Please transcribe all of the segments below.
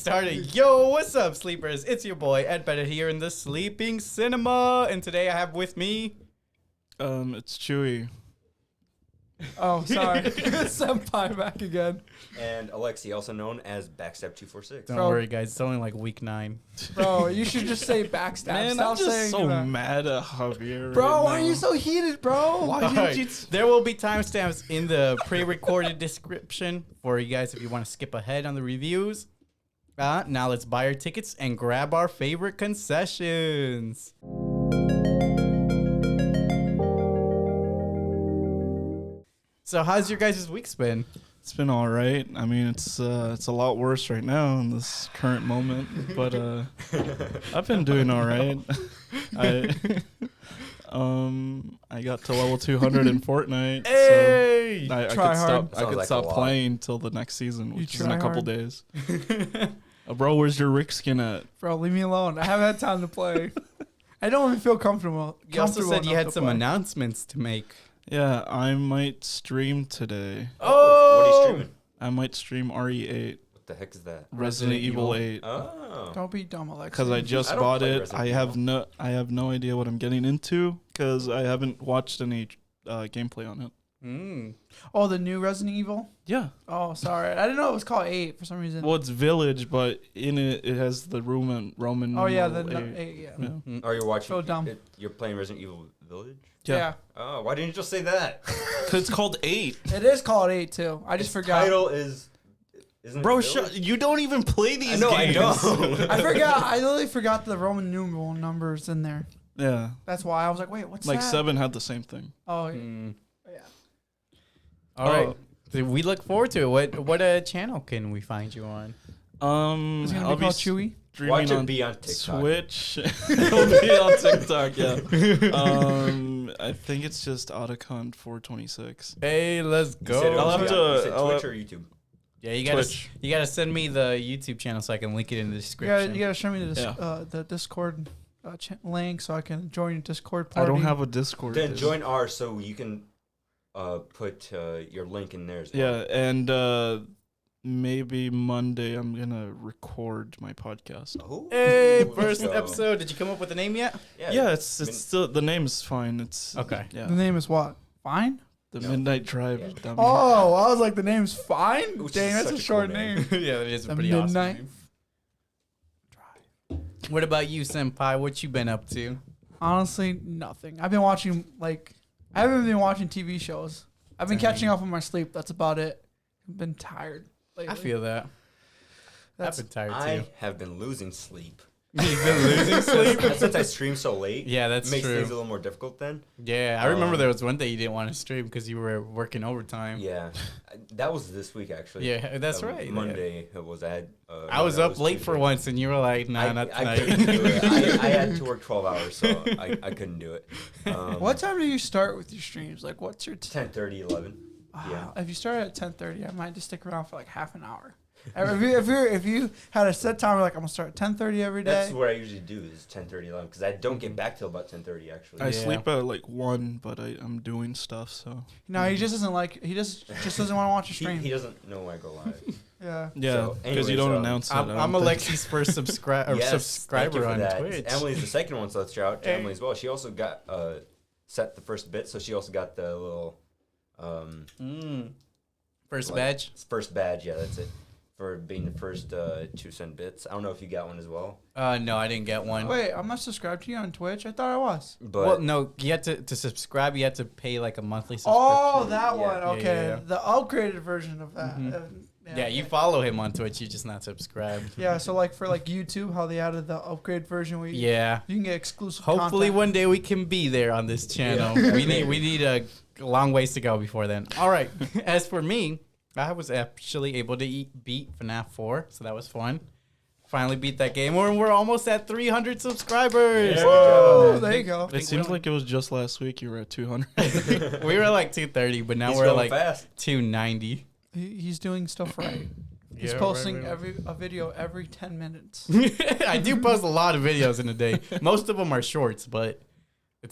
Started. Yo, what's up, sleepers? It's your boy Eddbedhead here in the Sleeping Cinema, and today I have with me. It's Chewy. Oh, sorry. Senpai back again. And Aleksey, also known as Backstep 246. Don't Bro. worry, guys. It's only like week 9. Bro, you should just say backstab. Man, Stop I'm just saying so that. mad at Javier. Bro, right why are now. you so heated, bro? Why All didn't right. you? There will be timestamps in the pre-recorded description for you guys if you want to skip ahead on the reviews. Now let's buy our tickets and grab our favorite concessions. So how's your guys' weeks been? It's been all right. I mean, it's a lot worse right now in this current moment, but I've been doing all right. I got to level 200 in Fortnite. Hey! So I Try could hard. stop. I Sounds could like stop a lot. playing till the next season, You which is in try a couple hard. days. Bro, where's your Rick skin at? Bro, leave me alone. I haven't had time to play. I don't even feel comfortable. You also said you enough had to some play. announcements to make. Yeah, I might stream today. Oh! What are you streaming? I might stream RE8, What the heck is that? Resident Evil 8. Oh. Don't be dumb, Alexa. Because I just I don't bought play it. Resident I have no idea what I'm getting into because I haven't watched any gameplay on it. Oh, the new Resident Evil? Yeah. Oh, sorry. I didn't know it was called 8 for some reason. Well, it's Village, but in it has the Roman. Oh, yeah, numeral the 8. 8, yeah. Yeah. Are you watching? So dumb. You're playing Resident Evil Village? Yeah. Oh, why didn't you just say that? Because it's called 8. It is called 8, too. I just forgot. Title is. Isn't Bro, it Village? you don't even play these I know, games. I don't. I forgot. I literally forgot the Roman numeral numbers in there. Yeah. That's why I was like, wait, what's Like that? 7 had the same thing. Oh, yeah. Yeah. All right. So we look forward to it. What channel can we find you on? Is it going to I'll be called Chewy? streaming Watch it on be on TikTok. Twitch. It'll be on TikTok, yeah. I think it's just Otacon 426. Hey, let's You said it go. I'll was have on- to- you said I'll Twitch have- or YouTube? Yeah, Twitch. you gotta send me the YouTube channel so I can link it in the You description. gotta show me Yeah. the Discord link so I can join your Discord party. I don't have a Discord. Then dude. join ours so you can put your link in there as well. Yeah, and maybe Monday I'm gonna record my podcast. Oh, Hey, let's first go. episode. Did you come up with a name yet? Yeah, it's I mean, still the name is fine. It's Okay. Yeah, The name is what? Fine? the No. Midnight Drive. Yeah. dummy. Oh, I was like, the name's Fine? Which Dang, is that's such a a short cool name. name. Yeah, that is a The pretty Midnight awesome name. What about you, Senpai? What you been up to? Honestly, nothing. I've been watching, I haven't been watching TV shows. I've been Dang. catching up on my sleep. That's about it. I've been tired lately. I feel that. That's I've been tired I too. have been losing sleep. You've been losing sleep? Since I stream so late. Yeah, that's it makes true. things a little more difficult then. Yeah, I remember there was one day you didn't want to stream because you were working overtime. Yeah, that was this week actually. Yeah, that's right. Monday it was. I had. I was that up late for Tuesday. once, and you were like, "Nah, not I tonight." couldn't do it. I had to work 12 hours, so I couldn't do it. What time do you start with your streams? Like, what's your 10:30, 11. Yeah. If you start at 10:30, I might just stick around for like half an hour. if you had a set timer, like I'm gonna start at 10:30 every day. That's what I usually do is 10:30, 11, because I don't get back till about 10:30 actually. I Yeah. sleep at like 1, but I'm doing stuff, so No, he just doesn't like. He just doesn't want to watch a stream. He doesn't know I go live. Yeah. yeah, So, because you anyways, don't announce it. I'm I don't think. Alexei's first Yes, thank you subscriber for on that. Twitch. Emily's the second one, so let's shout out to Hey. Emily as well. She also got set the first bit, so she also got the little First like, badge. First badge, yeah, that's it. For being the first 2-cent bits. I don't know if you got one as well. No, I didn't get one. Wait, I'm not subscribed to you on Twitch. I thought I was. But Well, no, you had to subscribe. You had to pay like a monthly subscription. Oh, that Yeah. one. Yeah, Okay, yeah. the upgraded version of that. Yeah, you okay. follow him on Twitch. You just not subscribed. Yeah, so like for like YouTube, how they added the upgrade version where Yeah. you can get exclusive. Hopefully content. one day we can be there on this channel. Yeah. we need a long ways to go before then. All right. As for me, I was actually able to beat FNAF 4, so that was fun. Finally beat that game. We're almost at 300 subscribers. Yeah. Oh, there you go. It seems like it was just last week you were at 200. We were at like 230, but now he's we're going like fast. 290. He's doing stuff right. He's Yeah, posting right. a video every 10 minutes. I do post a lot of videos in a day. Most of them are shorts, but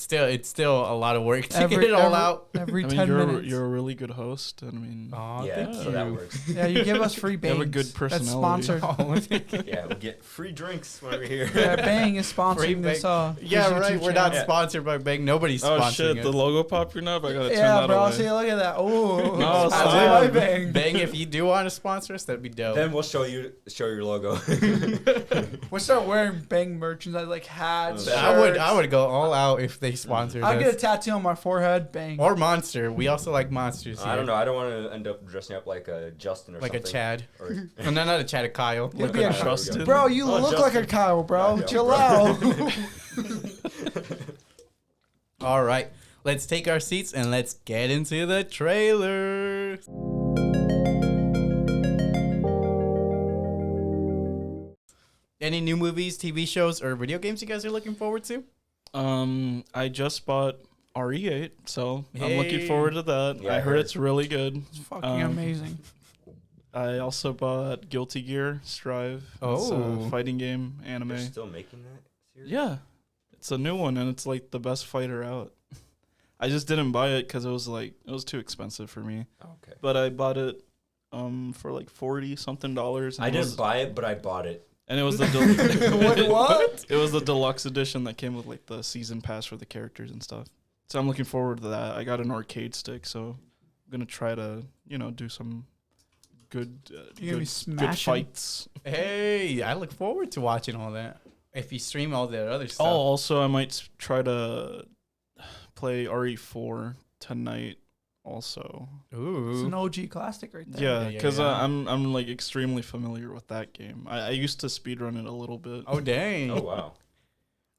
It's still a lot of work to get it all out. Every I mean, 10 minutes. you're a really good host. I mean, Aw, Yeah, thank so you. that works. Yeah, you give us free You bangs. have a good That's personality. sponsored. Yeah, we get free drinks when we're here. Yeah, Bang is Free sponsoring this. Yeah, this right. YouTube We're not channel. sponsored by Bang. Nobody's Oh sponsoring shit, us. the logo popping up. I gotta turn Yeah, that bro. away. See, look at that. Oh, No, that's stop. my Bang. Bang, if you do want to sponsor us, that'd be dope. Then we'll show your logo. We'll start wearing Bang merchandise like hats. I would go all out if they sponsored I'll get a us. tattoo on my forehead. Bang. Or Monster. We also like monsters here. I don't know. I don't want to end up dressing up like a Justin or Like something. a Chad. Or, Oh, no, not a Chad, a Kyle. You'd Look be at a- Justin. Bro, you Oh, look like a Justin. Kyle, bro. Yeah, Chill bro. out. All right. Let's take our seats and let's get into the trailer. Any new movies, TV shows, or video games you guys are looking forward to? I just bought RE8, so I'm Hey. looking forward to that. Yeah, I I heard heard. it's really good. It's fucking amazing. I also bought Guilty Gear Strive. It's Oh. a fighting game anime. they're still making that series? Yeah, it's a new one and it's like the best fighter out. I just didn't buy it because it was too expensive for me. Okay. But I bought it for like $40 something. I didn't buy it, but I bought it. And it was the What? It was the deluxe edition that came with like the season pass for the characters and stuff. So I'm looking forward to that. I got an arcade stick, so I'm gonna try to do some good You're gonna be good smashing. fights. Hey, I look forward to watching all that. If you stream all that other Oh, stuff. also I might try to play RE4 tonight. Also, It's Ooh. an OG classic right there. yeah, yeah, because yeah. I'm like extremely familiar with that game. I used to speedrun it a little bit. Oh, dang. Oh wow.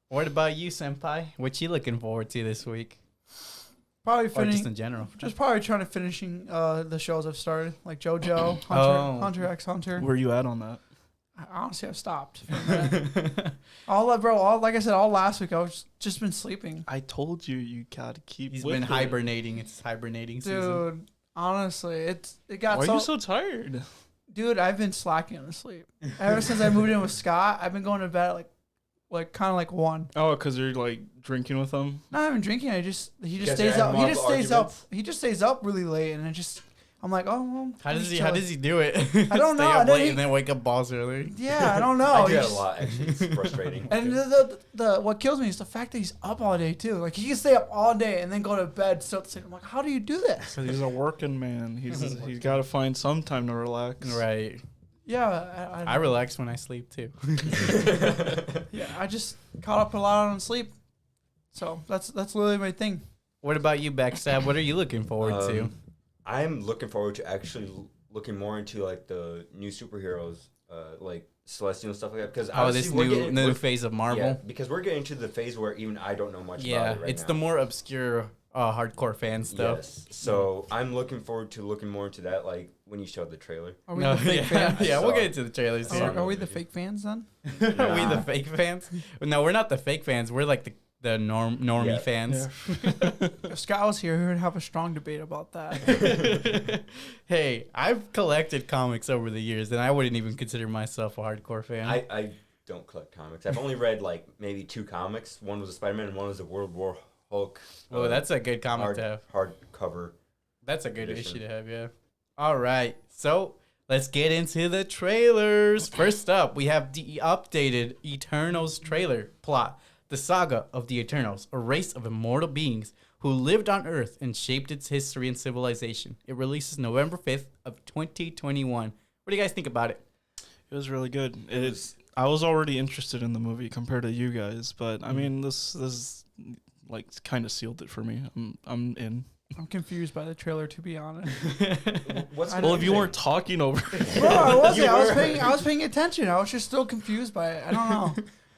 What about you, Senpai? What you looking forward to this week? Probably Or just finishing. in general? Just probably trying to finishing the shows I've started, like JoJo, Hunter, Oh. Hunter x Hunter. Where you at on that? Honestly, I've stopped. For a minute. Like I said, all last week I was just been sleeping, I told you gotta keep. He's with been it. hibernating. It's hibernating season. dude. Honestly, it got Why so. are you so tired? Dude, I've been slacking on the sleep ever since I moved in with Scott. I've been going to bed at like kind of like 1. Oh, because you're like drinking with them. Not even drinking. He just guys stays are up. He having just stays up. arguments? He just stays up really late, and I'm like, oh well. How I'm does just he chilling. do it? I don't Stay know. up And then late he- and then wake up balls early. Yeah, I don't know. I do He that a just- lot actually. It's frustrating. And the what kills me is the fact that he's up all day too. Like he can stay up all day and then go to bed. So it's like, I'm like, how do you do this? Because he's a working man. He's got to find some time to relax. Right. Yeah, I relax when I sleep too. yeah, I just caught up a lot on sleep. So that's literally my thing. What about you, Backstab? What are you looking forward to? I'm looking forward to actually looking more into like the new superheroes, like Celestial and stuff like that. Because Oh, this new phase of Marvel. Yeah, because we're getting to the phase where even I don't know much Yeah, about it right it's now. the more obscure hardcore fan stuff. Yes. So I'm looking forward to looking more into that, like when you showed the trailer. Are we No, the fake yeah, fans? yeah, we'll saw get it. into the trailers I here. saw Are we the the video. fake fans then? Are we the Nah. fake fans? No, we're not the fake fans. We're like the normie Yeah. fans. If Scott was here, we would have a strong debate about that. Hey, I've collected comics over the years, and I wouldn't even consider myself a hardcore fan. I don't collect comics. I've only read like maybe 2 comics. One was a Spider-Man and one was a World War Hulk. Oh, that's a good comic hard, to have. hardcover. That's a good edition. issue to have, yeah. All right, so let's get into the trailers. First up, we have the updated Eternals trailer plot. The saga of the Eternals, a race of immortal beings who lived on Earth and shaped its history and civilization. It releases November 5th of 2021. What do you guys think about it? It was really good. It was I was already interested in the movie compared to you guys, but I mean, this like kind of sealed it for me. I'm in. I'm confused by the trailer, to be honest. what's I Well, don't if you weren't talking over, Bro, I wasn't. You I was were. paying attention. I was just still confused by it. I don't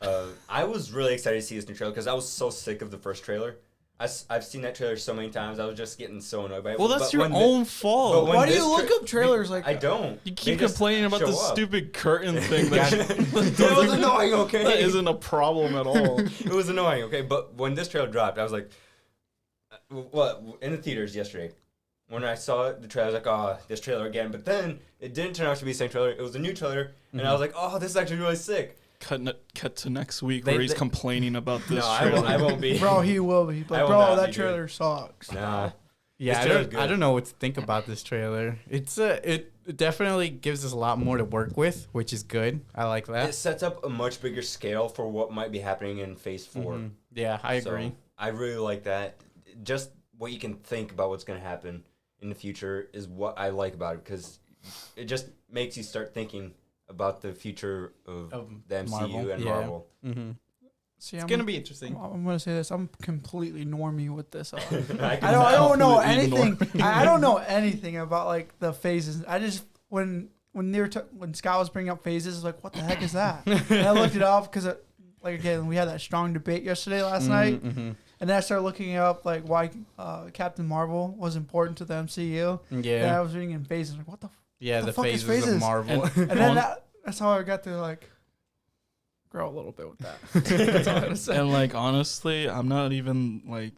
know. I was really excited to see this new trailer because I was so sick of the first trailer. I've seen that trailer so many times. I was just getting so annoyed by it. well, that's But your when own but fault. when Why do this you look up trailers like I that? don't. You They keep just complaining about show the up. stupid curtain thing. That, It was annoying, okay? that isn't a problem at all. It was annoying, okay? But when this trailer dropped, I was like, what? In the theaters yesterday, when I saw the trailer, I was like, oh, this trailer again. But then it didn't turn out to be the same trailer. It was a new trailer, and I was like, oh, this is actually really sick. Cut to next week They- where he's they- complaining about this No, trailer. I won't be. Bro, he will be. I But will bro, not that be, trailer sucks. Nah. Yeah, This I trailer's don't good. know what to think about this trailer. It definitely gives us a lot more to work with, which is good. I like It that. sets up a much bigger scale for what might be happening in Phase 4. Mhm. Yeah, I So, agree. I really like that. Just what you can think about what's going to happen in the future is what I like about it, because it just makes you start thinking about the future of the MCU Marvel, and yeah. Marvel. Mm-hmm. See, It's gonna be interesting. I'm gonna say this. I'm completely normie with this. I I can don't know Completely anything. I don't know anything about like the phases. I just when they were when Scott was bringing up phases, I was like, what the heck is that? And I looked it up because like again we had that strong debate yesterday last night, Mm-hmm. and then I started looking up like why Captain Marvel was important to the MCU. And I Yeah, was reading in phases like what the. yeah, the the fuck is phases of phases? Marvel. And then that's how I got to like grow a little bit with that. That's all I gotta say. And like honestly, I'm not even like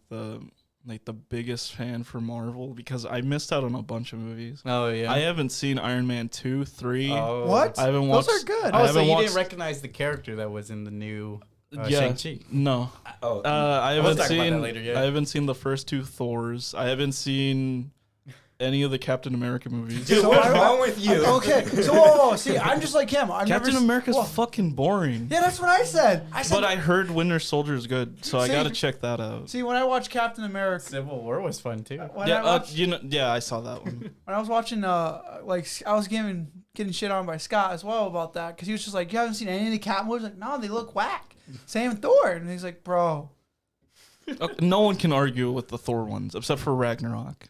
the biggest fan for Marvel because I missed out on a bunch of movies. Oh yeah. I haven't seen Iron Man 2, 3. Oh. What? I haven't Those watched. are good. Oh, I so haven't you watched- didn't recognize the character that was in the new Yeah, Shang-Chi? no. Oh, I We'll haven't talk about that seen. later, yeah. I haven't seen the first 2 Thors. I haven't seen any of the Captain America movies. dude, So what's I- wrong with you? Okay, so whoa, see, I'm just like him. Captain America's whoa. fucking boring. Yeah, that's what I said. I said. But I heard Winter Soldier is good, so I See- gotta check that out. see when I watched Captain America. Civil War was fun too. When Yeah, I watched, yeah, I saw that one. when I was watching, like I was getting shit on by Scott as well about that because he was just like, "You haven't seen any of the Cap movies?" Like, no, they look whack. Same with Thor, and he's like, "Bro, Okay, no one can argue with the Thor ones except for Ragnarok.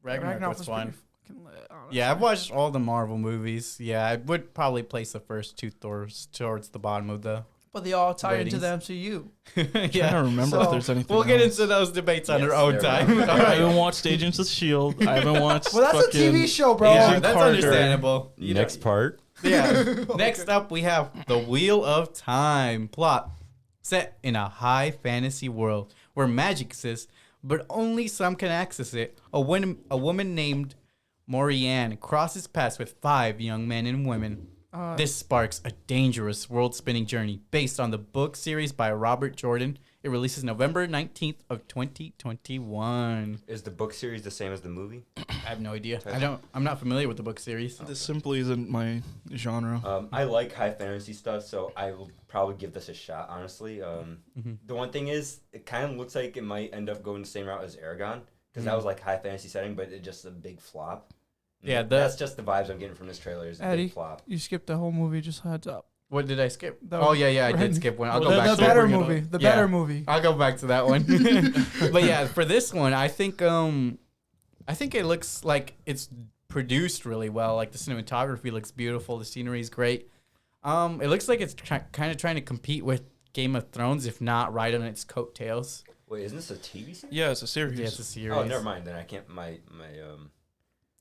Ragnarok was fun. pretty fucking lit, honestly. Yeah, I've watched all the Marvel movies. Yeah, I would probably place the first 2 Thors towards the bottom of the. But they all tie into Ratings. the MCU. I yeah, don't remember So, if there's anything. we'll get else. into those debates on Yes, our own there time. will. All I right. haven't watched Agents of Shield. I haven't watched. Well, that's a fucking TV show, bro. Yeah, Agent that's Carter. understandable. You know- Next part. Yeah. Next up, we have The Wheel of Time. Plot set in a high fantasy world where magic exists, but only some can access it. A woman named Morianne crosses paths with 5 young men and women. This sparks a dangerous world-spinning journey based on the book series by Robert Jordan. It releases November 19th of 2021. Is the book series the same as the movie? I have no idea. I'm not familiar with the book series. This simply isn't my genre. I like high fantasy stuff, so I will probably give this a shot, honestly. The one thing is, it kind of looks like it might end up going the same route as Aragon, because that was like high fantasy setting, but it's just a big flop. Yeah, that's just the vibes I'm getting from this trailer, is a Eddie, big flop. you skipped the whole movie. Just heads up. What did I skip? The- Oh, yeah, I right. did skip one. I'll Well, go that- back The to better bring it up. movie. The Yeah. better movie. I'll go back to that one. But yeah, for this one, I think it looks like it's produced really well. Like the cinematography looks beautiful, the scenery is great. It looks like it's kind of trying to compete with Game of Thrones, if not right on its coattails. Wait, isn't this a TV series? Yeah, it's a series. Yeah, it's a series. Oh, never mind. Then I can't.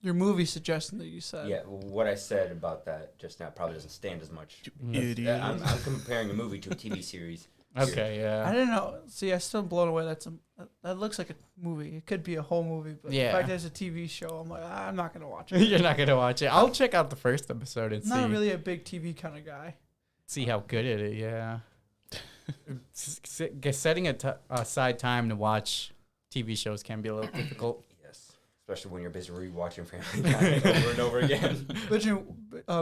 Your movie suggestion that you said. Yeah, what I said about that just now probably doesn't stand as much. Idiot. I'm comparing a movie to a TV series. Okay, I yeah. didn't know. See, I'm still blown away. That looks like a movie. It could be a whole movie, but Yeah. the fact that it's a TV show, I'm like, I'm not gonna watch it. You're not going to watch it. I'll check out the first episode and I'm not really a big TV kind of guy. see how good it is, yeah. Setting aside time to watch TV shows can be a little difficult. Yes, especially when you're busy rewatching Family Guy over and over again. But you're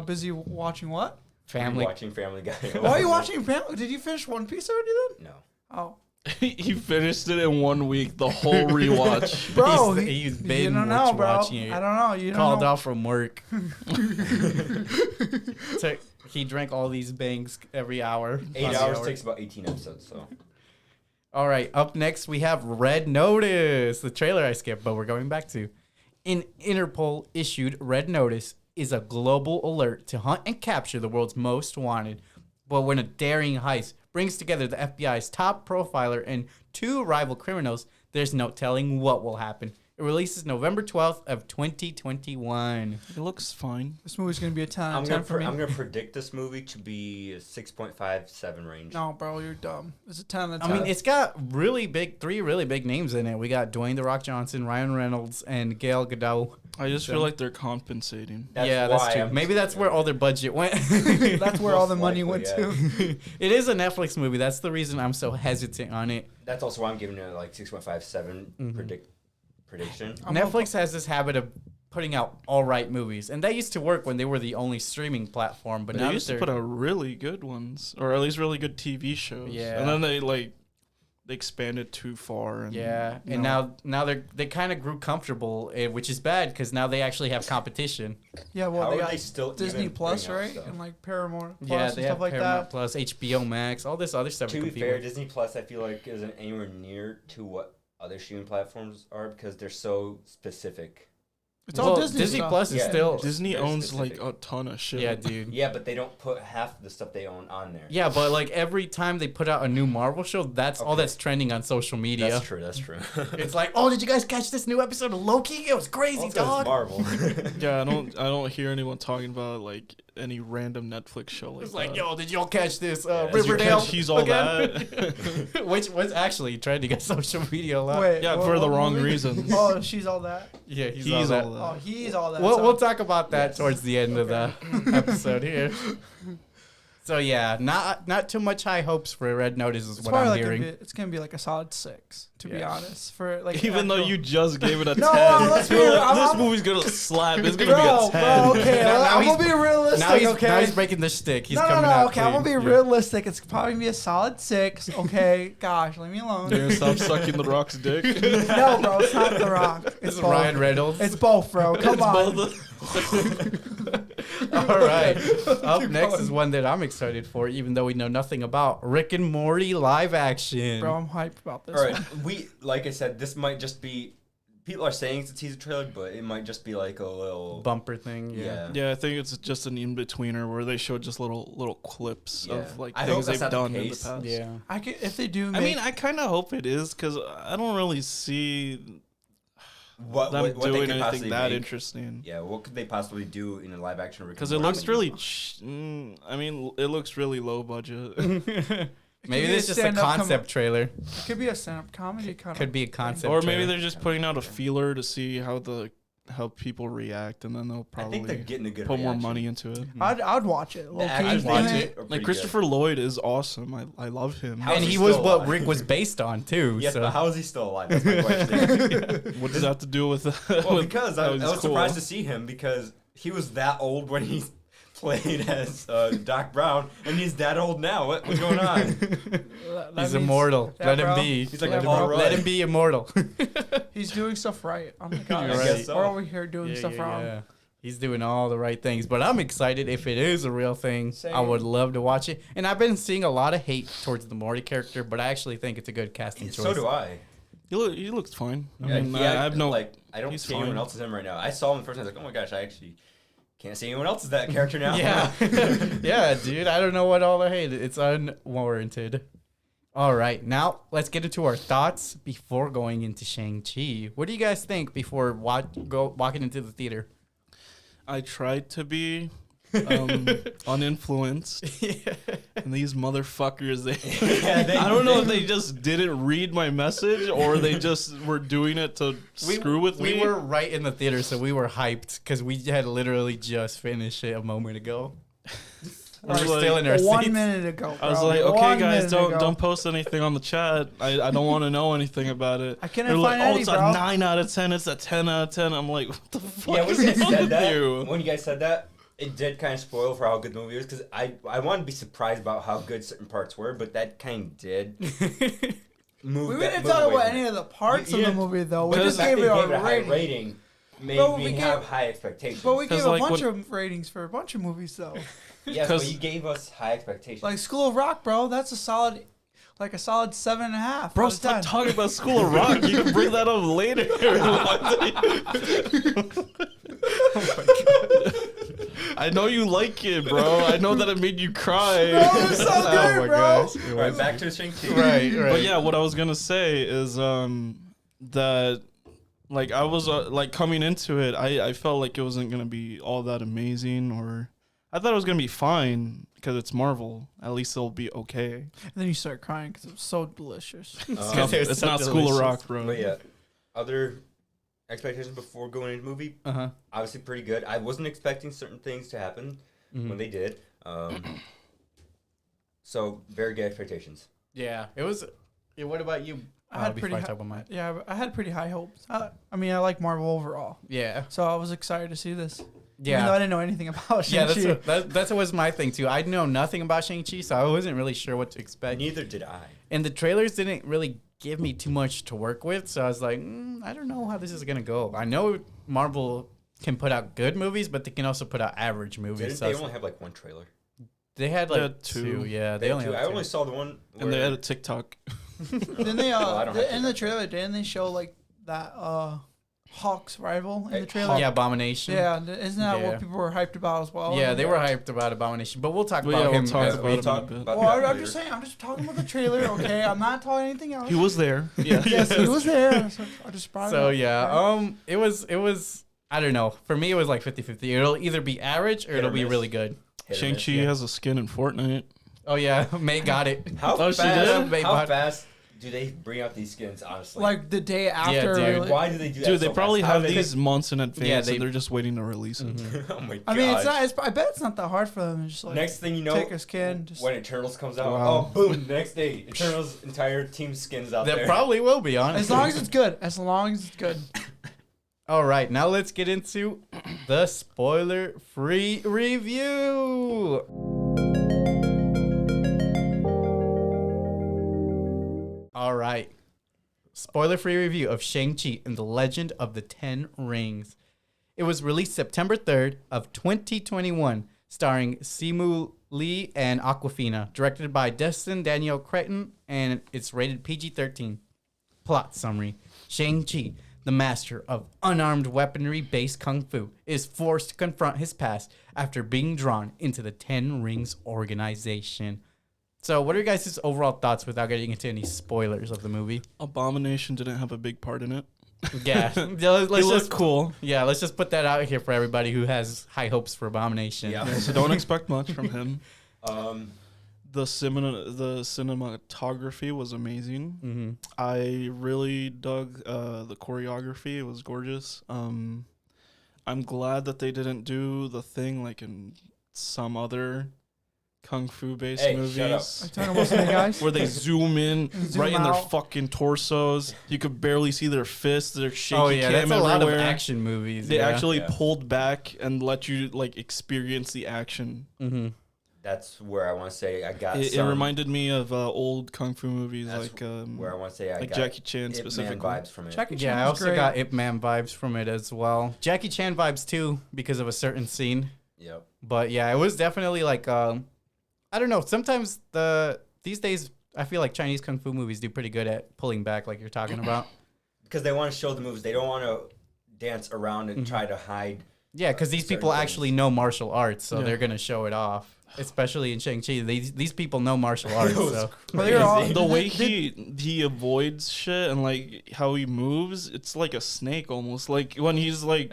busy watching what? Family. Watching Family Guy. Why are you watching Family? Did you finish One Piece already then? No. Oh, He finished it in 1 week, the whole rewatch. bro, He's been you don't know, bro. watching it. I don't know. You don't Called know. off from work. So he drank all these bangs every hour. 8 hours takes about 18 episodes, so. All right, up next we have Red Notice, the trailer I skipped, but we're going back to. An Interpol issued Red Notice is a global alert to hunt and capture the world's most wanted. But when a daring heist brings together the FBI's top profiler and 2 rival criminals, there's no telling what will happen. It releases November 12th of 2021. It looks fine. This movie's gonna be a 10 out I'm of gonna 10 for me. I'm gonna predict this movie to be a 6.57 range. No, bro, you're dumb. It's a 10 out of 10. I mean, it's got three really big names in it. We got Dwayne The Rock Johnson, Ryan Reynolds, and Gail Gadot. I just feel like they're compensating. That's true. Maybe that's where all their budget went. that's where all the money likely, went to. It is a Netflix movie. That's the reason I'm so hesitant on it. That's also why I'm giving it like 6.57 prediction. Netflix has this habit of putting out all right movies, and that used to work when they were the only streaming platform. But They now used to put out really good ones, or at least really good TV shows. Yeah. And then they expanded too far. And, and now they kind of grew comfortable, which is bad because now they actually have competition. Yeah, well, How they are got they still Disney even Plus, putting out right? stuff? And like Paramount Plus Yeah, and they stuff have like Paramount that. Plus, HBO Max, all this other stuff. To be compete fair, with. Disney Plus I feel like isn't anywhere near to what other streaming platforms are because they're so specific. It's all Disney stuff. Plus is Yeah. still Disney Very owns specific. like a ton of shit. yeah, dude. Yeah, but they don't put half the stuff they own on there. Yeah, but like every time they put out a new Marvel show, that's all Okay. that's trending on social media. That's true. That's true. It's like, oh, did you guys catch this new episode of Loki? It was crazy, Also, it's dog. Marvel. Yeah, I don't hear anyone talking about like any random Netflix show like It's like, that. yo, did y'all catch this Did you Did you Riverdale? catch He's All again? That? Which was actually trending on social media a lot. Wait, Yeah, what- for the what wrong movie? reasons. Oh, she's all that. Yeah, he's, He's all that. all that. Oh, he's all that. We'll talk about that Yes. towards the end of the episode here. So yeah, not too much high hopes for Red Notice is It's what probably I'm like hearing. it's gonna be like a solid 6, to be Yeah. honest. For like Even though actual- you just gave it a No, 10. let's be You're real, like, this I'm- movie's gonna slap. It's gonna Bro, be a 10. bro, okay, Now I'm he's- gonna be realistic. Now he's okay, breaking the shtick. He's no, coming no, out okay, I'm gonna be clean. realistic. It's probably gonna be a solid 6. Okay, gosh, leave me alone. You're gonna stop sucking the Rock's dick. No, bro, it's not The Rock. This It's is both. Ryan Reynolds. It's both, bro. Come It's on. both All right. Up Keep next going. is one that I'm excited for, even though we know nothing about Rick and Morty live action. Bro, I'm hyped about this All right, one. like I said, this might just be. People are saying it's a teaser trailer, but it might just be like a little Bumper thing. Yeah. Yeah, I think it's just an in-betweener where they show just little clips Yeah. of like I hope things that's they've not the done in the case. past. Yeah. I could, if they do I make, mean, I kind of hope it is because I don't really see what them they doing could anything possibly that make. interesting. Yeah, what could they possibly do in a live action? Rick and Because it Morty looks movie? really, I mean, it looks really low budget. Maybe be this a is just a stand-up concept trailer. it could be a stand-up comedy kind Could of. be a concept Or trailer. maybe they're just putting out a feeler to see how people react, and then they'll I think they're probably getting a good put more reaction. money into it. I'd watch it. The Low-key. actors watch in it. are pretty Like good. Christopher Lloyd is awesome. I love him. How and is he he was still what alive? Rick was based on too. Yes, so. but how is he still alive? That's my question. What does that have to do with? Well, with because how I he's was cool? surprised to see him because he was that old when he played as Doc Brown, and he's that old now. What's going on? That He's means- immortal. Yeah, Let him bro. be. He's like, Yeah, all bro. Let right. him be immortal. He's doing stuff right. Oh my god, You're right. we're over here doing stuff wrong. Yeah. He's doing all the right things, but I'm excited if it is a real thing. I Same. would love to watch it. And I've been seeing a lot of hate towards the Morty character, but I actually think it's a good casting choice. So do I. He looks fine. I mean, Yeah, I have no like. I don't he's see anyone fine. else as him right now. I saw him the first time. I was like, oh my gosh, I actually can't see anyone else as that character now. Yeah. Yeah, dude. I don't know what all the hate. It's unwarranted. All right. Now, let's get into our thoughts before going into Shang-Chi. What do you guys think before walking into the theater? I tried to be uninfluenced, and these motherfuckers, I don't know if they just didn't read my message or they just were doing it to screw with me. We were right in the theater, so we were hyped because we had literally just finished it a moment ago. I was We're like- still in our 1 seats. minute ago, bro. I was like, 1 okay, guys, minute ago. don't post anything on the chat. I don't want to know anything about it. I couldn't They're like, find oh, any, it's bro. a 9 out of 10. It's a 10 out of 10. I'm like, what the fuck Yeah, when is you guys wrong said with that, you? when you guys said that, it did kind of spoil for how good the movie was because I wanted to be surprised about how good certain parts were, but that kind of did move. We that- didn't move talk away about from any it. of the parts You of the didn't- movie, though. We But just the fact gave that it you a a high rating. rating made Bro, me we have gave- high expectations. But we gave 'Cause, a like, bunch when- of ratings for a bunch of movies, though. yes, but 'cause- you gave us high expectations. Like School of Rock, bro. That's a solid 7.5. Bro, out of stop 10. talking about School of Rock. You can bring that up later. I know you like it, bro. I know that it made you cry. Bro, it was so Oh good, my bro. gosh. All right, back to Shang-Chi. Right, right. But yeah, what I was gonna say is that Like I was like coming into it, I felt like it wasn't gonna be all that amazing, or I thought it was gonna be fine because it's Marvel. At least it'll be okay. And then you start crying because it was so delicious. It's not School of Rock, bro. But yeah, other expectations before going into the movie, obviously pretty good. I wasn't expecting certain things to happen when they did. So very good expectations. Yeah, it was. Yeah, what about you? I had Before pretty I talk about mine. Yeah, I had pretty high hopes. I mean, I like Marvel overall, Yeah. so I was excited to see this. Yeah. Even though I didn't know anything about Yeah, Shang-Chi. that was my thing too. I know nothing about Shang-Chi, so I wasn't really sure what to expect. Neither did I. And the trailers didn't really give me too much to work with, so I was like, I don't know how this is gonna go. I know Marvel can put out good movies, but they can also put out average movies. Didn't So they it's- only have like one trailer? they had like They had two. Yeah, They they only. had two. Had I two. only saw the one. And they where- had a TikTok. Didn't they? Well, I don't have In the to. trailer, didn't they show like that Hawk's rival in the trailer? Yeah, Abomination. Yeah, isn't that Yeah. what people were hyped about as well? Yeah, they were hyped about Abomination, but we'll talk Well, about yeah, we'll him. talk as about we it in a talk. bit. Well, I'm just saying. I'm just talking about the trailer. Okay, I'm not talking anything else. He was there. Yeah. Yes, he was there. So I just brought it So up. yeah, Okay. it was. I don't know. For me, it was like 50-50. It'll either be average or Hit or it'll be miss. really good. Hit or Shang-Chi miss. has a skin in Fortnite. Oh yeah, May got it. How Oh, she fast? did? How fast do they bring out these skins? Honestly, Like the day after. dude. like- why do they do that? Dude, they so probably fast? How have do they- these months in advance, Yeah, and they're just waiting to release it. Oh my god! I mean, it's not. I bet it's not that hard for them. It's just like Next thing you know, take a skin. Just when Eternals comes out, Wow. oh boom! Next day, Eternals entire team skins out That there. probably will be honestly. as long as it's good. As long as it's good. All right, now let's get into the spoiler-free review. All right. Spoiler-free review of Shang-Chi and the Legend of the Ten Rings. It was released September 3rd of 2021, starring Simu Lee and Aquafina, directed by Destin Daniel Cretton, and it's rated PG-13. Plot summary. Shang-Chi, the master of unarmed weaponry-based kung fu, is forced to confront his past after being drawn into the Ten Rings organization. So, what are your guys' overall thoughts without getting into any spoilers of the movie? Abomination didn't have a big part in it. Yeah, He let's looked just cool. let's just put that out here for everybody who has high hopes for Abomination. Yeah. So don't expect much from him. Um, The cinematography was amazing. Mm-hmm. I really dug the choreography. It was gorgeous. I'm glad that they didn't do the thing like in some other kung fu based Hey, movies. shut up. Are you talking about Snake Eyes? Where they zoom in Zoom right in their out. fucking torsos. You could barely see their fists. They're shaky Oh yeah, cam that's a lot of everywhere. action movies. They yeah. actually Yeah. pulled back and let you like experience the action. Mm-hmm. that's where I want to say I got. It some, reminded me of old kung fu movies That's like where I want to say I like got Jackie Chan Ip Man specifically. vibes from it. Jackie Chan Yeah, I was also great. got Ip Man vibes from it as well. Jackie Chan vibes too because of a certain scene. Yep. But yeah, it was definitely like I don't know. Sometimes these days I feel like Chinese kung fu movies do pretty good at pulling back, like you're talking about. Because they want to show the moves. They don't want to dance around and try to hide. Yeah, because these Certain people things. actually know martial arts, so Yeah. they're gonna show it off. Especially in Shang-Chi, these people know martial arts. It was So. Well, they were all- crazy. The way he avoids shit and like how he moves, it's like a snake almost. Like when he's like,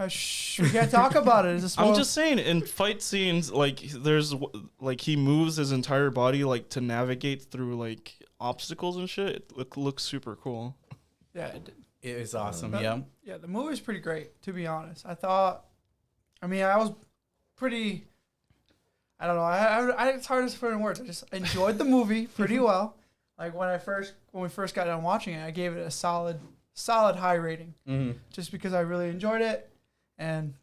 Shh, we can't talk about it. It's a spoiler. I'm just saying, in fight scenes, like there's like he moves his entire body like to navigate through like obstacles and shit. It looks super cool. Yeah, It is awesome, But- yeah. yeah. The movie's pretty great, to be honest. I thought. I mean, I was pretty. I don't know. It's hard to put in words. I just enjoyed the movie pretty well. Like when we first got done watching it, I gave it a solid high rating, Mm-hmm. just because I really enjoyed it, and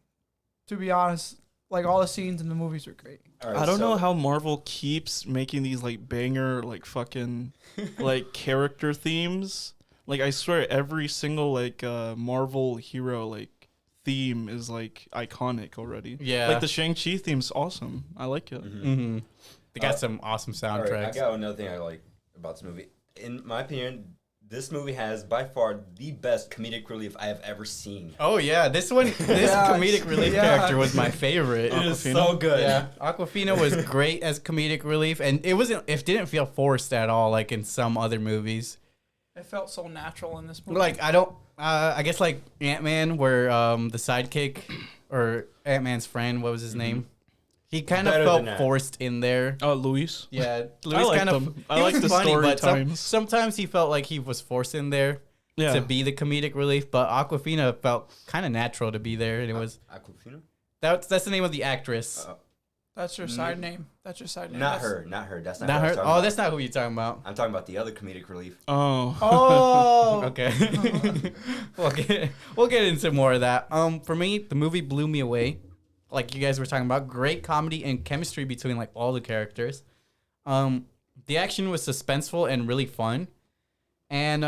to be honest, like all the scenes in the movies were great. I don't know how Marvel keeps making these like banger like fucking like character themes. Like I swear every single like Marvel hero like theme is like iconic already. Yeah. Like the Shang-Chi theme's awesome. I like it. Mm-hmm. They got some awesome All right, I soundtracks. got another thing I like about this movie. In my opinion, this movie has by far the best comedic relief I have ever seen. Oh yeah, this Yeah, comedic relief yeah. character was my favorite. It is Aquafina? so good. Yeah, Aquafina was great as comedic relief, and it didn't feel forced at all, like in some other movies. It felt so natural in this movie. Like I don't I guess like Ant-Man, where the sidekick or Ant-Man's friend, what was his name? He kind of Better felt than that. forced in there. Oh, Luis. Yeah, I Luis liked kind of. him. I He like was the funny, story but times. sometimes he felt like he was forced in there Yeah. to be the comedic relief. But Aquafina felt kind of natural to be there, and it was Aquafina? that's the name of the actress. That's your side name. That's your side name. Not That's- her. Not her. That's not, Not who I was her. talking Oh, about. that's not who you're talking about. I'm talking about the other comedic relief. Oh. Oh. Okay. we'll get into more of that. For me, the movie blew me away. Like you guys were talking about, great comedy and chemistry between like all the characters. The action was suspenseful and really fun. And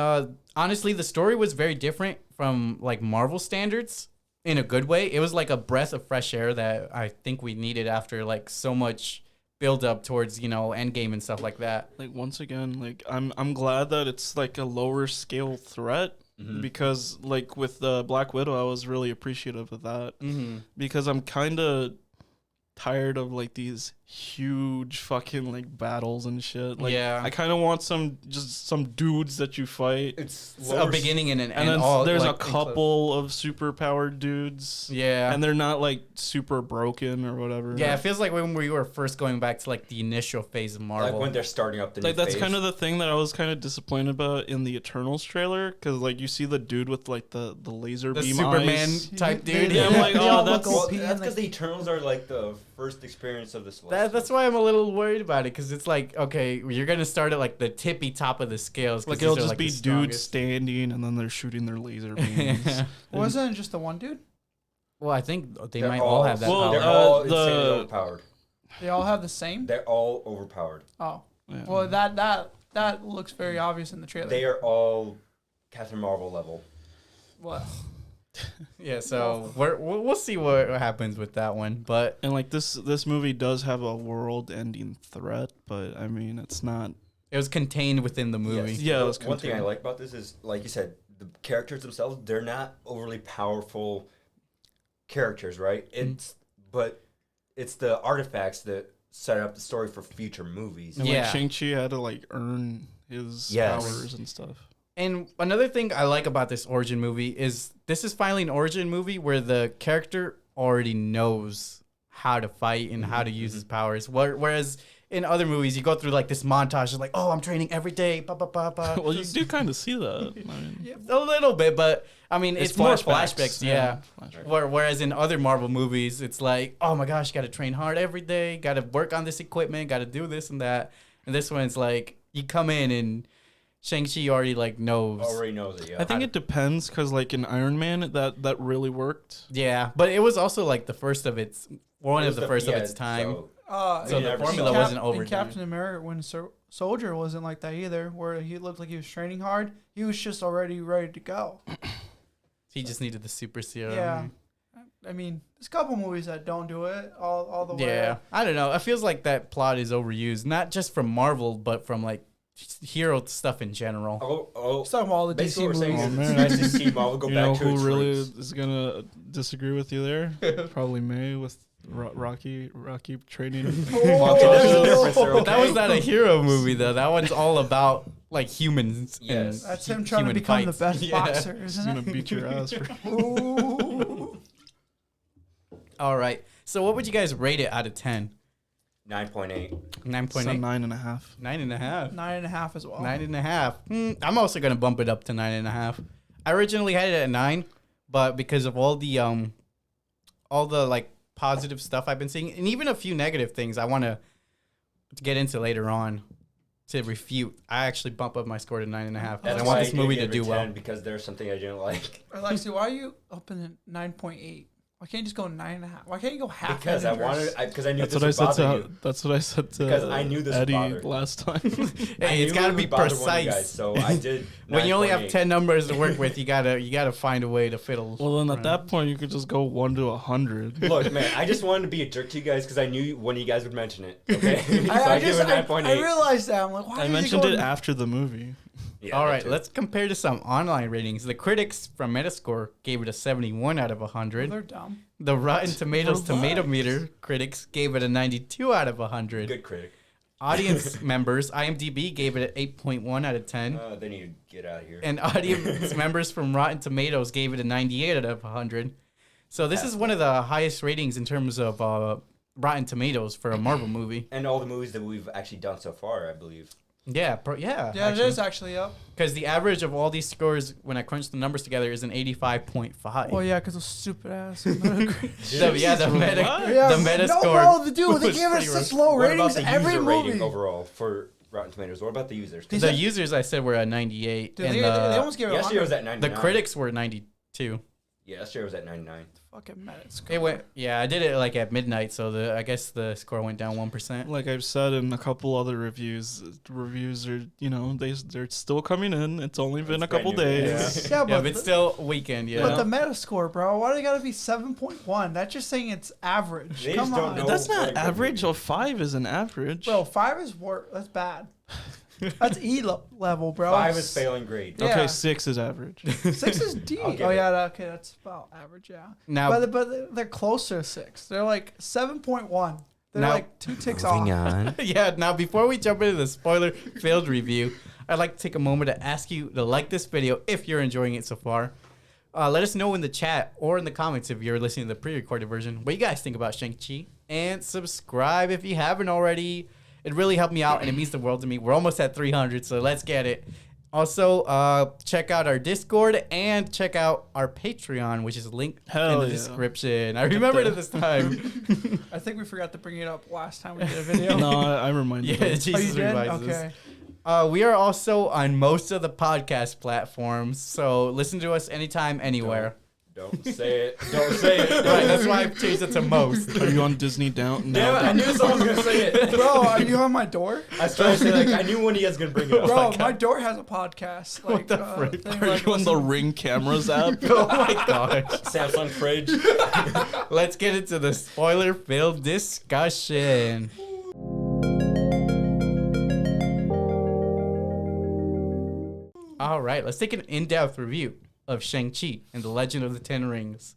honestly, the story was very different from like Marvel standards in a good way. It was like a breath of fresh air that I think we needed after like so much build up towards, Endgame and stuff like that. Like once again, like I'm glad that it's like a lower scale threat because like with Black Widow, I was really appreciative of that because I'm kind of tired of like these huge fucking like battles and shit. Like Yeah. I kind of want some dudes that you fight. It's A beginning and an And end. then all, there's like, a couple of super powered dudes. Yeah. And they're not like super broken or whatever. Yeah, it feels like when we were first going back to like the initial phase of Marvel. like when they're starting up the new Like that's phase. kind of the thing that I was kind of disappointed about in the Eternals trailer because like you see the dude with like the laser the beam Superman eyes. type They- dude. Yeah, I'm like, they oh, all that's- look Well, OP and, that's like, because the Eternals are like the first experience of the Celestials. That's why I'm a little worried about it because it's like, okay, you're gonna start at like the tippy top of the scales. 'cause Like these it'll are, just like, be the dudes strongest. standing and then they're shooting their laser beams. Wasn't it just the one dude? Well, I think they They're might all have that Well, power. They're all the- insanely overpowered. They all have the same. They're all overpowered. Oh, Yeah. well, that looks very obvious in the trailer. They are all Captain Marvel level. What? Yeah, so we'll see what happens with that one. But And like this movie does have a world-ending threat, but I mean it's not. it was contained within the movie. Yes. Yeah, it was One thing I contained. like about this is, like you said, the characters themselves, they're not overly powerful characters, right? But it's the artifacts that set up the story for future movies. And Yeah. like Shang-Chi had to like earn his Yes. powers and stuff. And another thing I like about this origin movie is this is finally an origin movie where the character already knows how to fight and how to use his powers. Whereas in other movies, you go through like this montage of like, oh, I'm training every day. Ba, ba, ba, ba. Well, you do kind of see that. I mean, A little bit, but I mean, it's more flashbacks. Yeah. Flashbacks. Whereas in other Marvel movies, it's like, oh my gosh, got to train hard every day, got to work on this equipment, got to do this and that. And this one's like, you come in and Shang-Chi already like knows. Already knows it, yeah. I think it depends because like in Iron Man that really worked. Yeah, but it was also like the first of its one It of was the first of yeah, its time. So the never formula saw it. wasn't over. In Captain America, when Soldier wasn't like that either, where he looked like he was training hard. He was just already ready to go. He just needed the super serum. Yeah. I mean, there's a couple movies that don't do it all the way. Yeah, I don't know. It feels like that plot is overused, not just from Marvel, but from like hero stuff in general. Let's talk about all the Basically, DC what we're saying movies. is Oh, it's man. nice to see Marvel go You back know to who its really roots. is gonna disagree with you there? Probably May with Rocky training. Difference, they're okay. That was not a hero movie though. That one's all about like humans. Yes. And That's him trying to human become fights. the best Yeah. boxer, He's isn't gonna it? beat your ass. Ooh. All right. So what would you guys rate it out of 10? 9.8. 9.8. 9.5. 9.5. 9.5 as well. 9.5. I'm also gonna bump it up to 9.5. I originally had it at 9, but because of all the like positive stuff I've been seeing, and even a few negative things I want to get into later on to refute, I actually bump up my score to 9.5. That's I why want this I movie gave to it do 10, well. because there's something I didn't like. Alexi, why are you up in 9.8? Why can't you just go 9.5? Why can't you go half? Because I Avengers? wanted, because I knew That's this what I would said bother to. you. That's what I said to. Because I knew this would Eddie bother. last time. Hey, it's got to be precise. So I did. When you only have 9.8. 10 numbers to work with, you gotta find a way to fiddle. Well, then at around. that point, you could just go 1 to 100. Look, man, I just wanted to be a jerk to you guys because I knew one of you guys would mention it. Okay, so I give just it 9.8. I realized that. I'm like, why I are you mentioned going it after the movie. Yeah, All that right, too. let's compare to some online ratings. The critics from Metascore gave it a 71 out of 100. They're dumb. The Rotten Tomatoes Relax. Tomato Meter critics gave it a 92 out of 100. Good critic. Audience members, IMDb gave it an 8.1 out of 10. They need to get out of here. And audience members from Rotten Tomatoes gave it a 98 out of 100. So this is one of the highest ratings in terms of Rotten Tomatoes for a Marvel movie. And all the movies that we've actually done so far, I believe. Yeah. Yeah, it is actually up. Because the average of all these scores, when I crunch the numbers together, is an 85.5. Well, yeah, because of stupid ass. The meta No, score. bro, dude, they was gave us pretty such rough. low What about ratings the every user movie. rating overall for Rotten Tomatoes? What about the users? The users, I said, were at 98. Dude, and they almost gave it yesterday 100. was at 99. the critics were 92. Yeah, yesterday was at 99. Fucking Mets. It went, yeah, I did it like at midnight, so I guess the score went down 1%. Like I've said in a couple other reviews are, they're still coming in. It's only been a couple brand new. days. Yeah, Yeah, but, but it's still weekend, yeah. but the meta score, bro, why do they gotta be 7.1? That's just saying it's average. They Come just don't on. know. That's what a not good average. movie A 5 is an average. Bro, 5 is worse. That's bad. That's level, bro. 5 is failing grade. Yeah. Okay, 6 is average. 6 is D. I'll Oh, give it. yeah, okay, that's about average, yeah. Now, But they're closer to 6. They're like 7.1. They're Now- like 2 ticks off. on. yeah, now before we jump into the spoiler-filled review, I'd like to take a moment to ask you to like this video if you're enjoying it so far. Let us know in the chat or in the comments if you're listening to the pre-recorded version what you guys think about Shang-Chi. And subscribe if you haven't already. It really helped me out, and it means the world to me. We're almost at 300, so let's get it. Also, check out our Discord and check out our Patreon, which is linked in Hell the yeah. description. I remembered it this time. I think we forgot to bring it up last time we did a video. No, I reminded Yeah, you. Jesus Oh, you did? reminds us. Okay. We are also on most of the podcast platforms, so listen to us anytime, anywhere. Don't say it. Don't say it. Right, that's why I've changed it to most. Are you on Disney Down? Damn it, I knew someone was going to say it. Bro, are you on my door? I was trying to say, like, I knew one of you guys going to bring it up. Bro, my door has a podcast. Like, What the frick? thing Are where I you can on the listen- Ring cameras app? Oh my gosh. Samsung fridge. Let's get into the spoiler-filled discussion. All right, let's take an in-depth review of Shang-Chi and the Legend of the Ten Rings.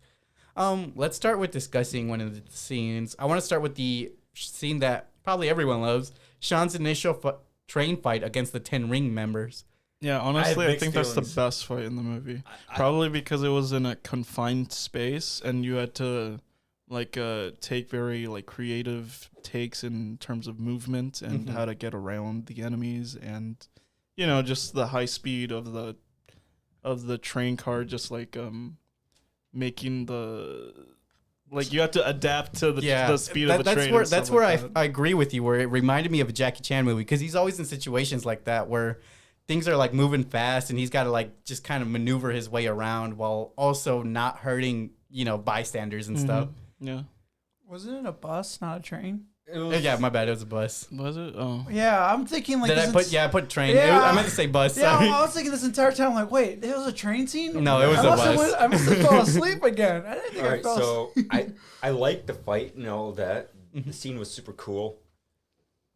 Let's start with discussing one of the scenes. I want to start with the scene that probably everyone loves, Shang's initial train fight against the Ten Ring members. Yeah, honestly, I mixed think that's the feelings. best fight in the movie. Probably because it was in a confined space and you had to take very creative takes in terms of movement and Mhm. how to get around the enemies and just the high speed of the train car, just making the you have to adapt to the speed of the train. and That's stuff where like that. I agree with you. Where it reminded me of a Jackie Chan movie because he's always in situations like that where things are moving fast and he's got to just kind of maneuver his way around while also not hurting bystanders and stuff. Yeah. Wasn't it a bus, not a train? Yeah, my bad. It was a bus. Was it? Oh. Yeah, I'm thinking Did I this put? Yeah, I put train. Yeah. I meant to say bus. Yeah, Sorry. I was thinking this entire time, like, wait, there was a train scene? No, it was a bus. I must have fell asleep again. I didn't think All I right, fell asleep. so I liked the fight and all that. Mm-hmm. The scene was super cool,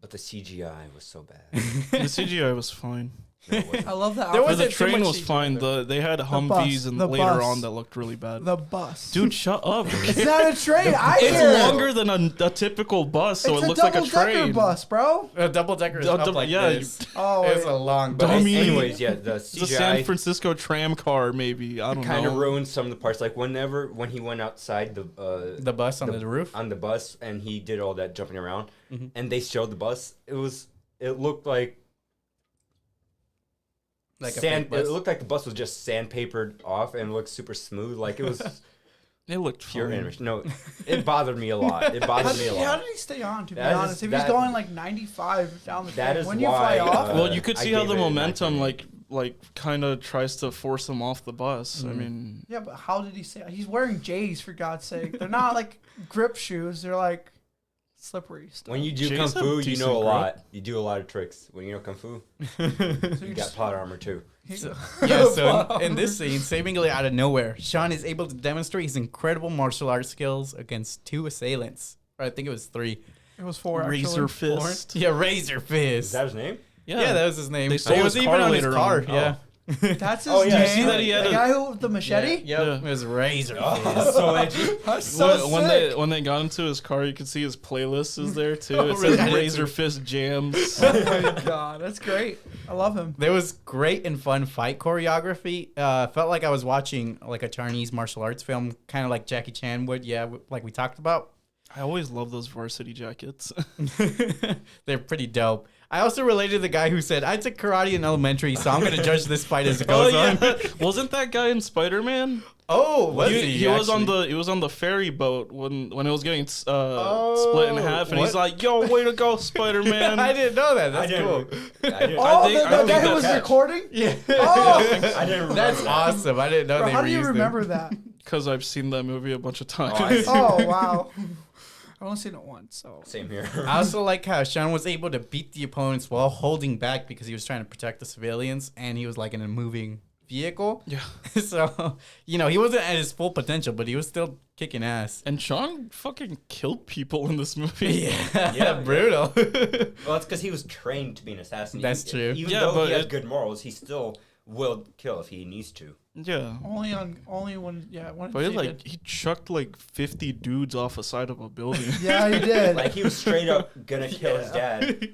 but the CGI was so bad. The CGI was fine. No, it wasn't. I love that. There outfit. The wasn't too train much was CGI fine. there. They had bus, Humvees and the later bus. on that looked really bad. The bus. Dude, shut up. It's not a train. I It's hear it. longer than a typical bus, so It's it looks like a double-decker train. bus, bro. A double decker is up like yeah, this. Oh, It's wait. a long Dummy. bus. Anyways, yeah, the It's a San CGI Francisco tram car, maybe. I don't kind of know. ruined some of the parts. Like when he went outside The bus on the roof. on the bus and he did all that jumping around, Mhm. and they showed the bus. It looked like Like a sand. fake bus. It looked like the bus was just sandpapered off and looked super smooth. Like it was It looked pure fine. animation. No, it bothered me a lot. It bothered me a How lot. did he stay on, to be That is- honest? If he's that- going 95 down the That train, is when you fly why, off, Well, you could I see how gave the it a momentum 9.8. kind of tries to force him off the bus. I Mhm. mean, yeah, but how did he stay? He's wearing J's, for God's sake. They're not grip shoes. They're slippery stuff. When you do Jay's kung a fu, you decent know a grip. lot. You do a lot of tricks. When you know kung fu, So you you got plot armor too. So in this scene, seemingly out of nowhere, Sean is able to demonstrate his incredible martial arts skills against two assailants. Or I think it was three. It was 4, actually. Razor Fist. Yeah, Razor Is Fist. that his name? Yeah, that was his name. They It stole was his even car on his later car. on. Yeah. That's his Oh, yeah, I name. see that he had the a- guy who with the machete. Yep, Yeah. it was Razor Oh, Fist. that's so edgy. That's so when sick. they got into his car, you could see his playlist is there too. Oh, It really? says I didn't Razor see- Fist Jams. Oh my god, that's great. I love him. There was great and fun fight choreography. Felt like I was watching like a Chinese martial arts film, kind of like Jackie Chan would. Yeah, like we talked about. I always love those varsity jackets. They're pretty dope. I also related to the guy who said, I took karate in elementary, so I'm going to judge this fight as it goes on. Wasn't that guy in Spider-Man? Oh, was He was on the ferry boat when it was getting split in half, and he's what? like, "Yo, way to go, Spider-Man!" I didn't know that. That's I cool. didn't, Oh, think- I the think guy who that's was catch. recording. Yeah. Oh, I didn't remember That's that. awesome. I didn't know bro, they how reused do you him. remember that? Because I've seen that movie a bunch of times. I see. Oh wow, I've only seen it once. So Same here. I also like how Shang was able to beat the opponents while holding back because he was trying to protect the civilians and he was like in a moving vehicle. Yeah. So, he wasn't at his full potential, but he was still kicking ass. And Shang fucking killed people in this movie. Yeah, brutal. Well, it's because he was trained to be an assassin. That's true. Even Yeah, though but he has it- good morals, he still will kill if he needs to. Yeah. only when But he chucked like 50 dudes off the side of a building. yeah, he did. Like, he was straight up gonna kill his dad.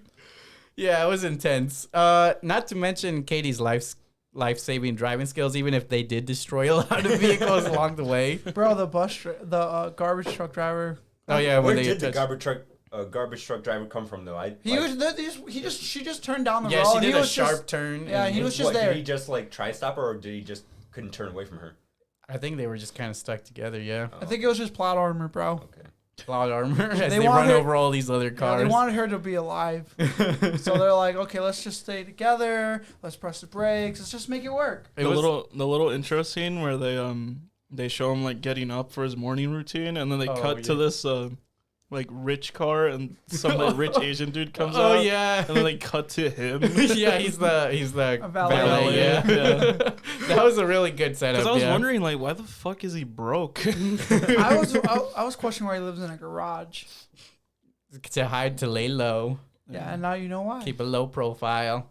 Yeah, it was intense. Not to mention Katie's life-saving driving skills, even if they did destroy a lot of vehicles along the way. Bro, the garbage truck driver. Oh yeah, Where when they did the touched- garbage truck driver come from, though? She just turned down the Yeah, road. she and did he a was sharp just, turn. Yeah, and he was just Did there. he just like try to stop her, or did he just couldn't turn away from her? I think they were just kind of stuck together. Yeah, I think it was just plot armor, bro. Okay. plot armor as They they wanted run her- over all these other Yeah, cars. they wanted her to be alive, so they're like, okay, let's just stay together. Let's press the brakes. Let's just make it work. It the was- little intro scene where they show him like getting up for his morning routine, and then they Oh, cut to yeah. this like rich car, and some like, rich Asian dude comes out. Oh yeah. And then they cut to him. Yeah, he's the A valet. valet. Yeah, Yeah. that was a really good setup. Because I was yeah. wondering, like, why the fuck is he broke? I was questioning why he lives in a garage. to hide, to lay low, Yeah, and now you know why. keep a low profile.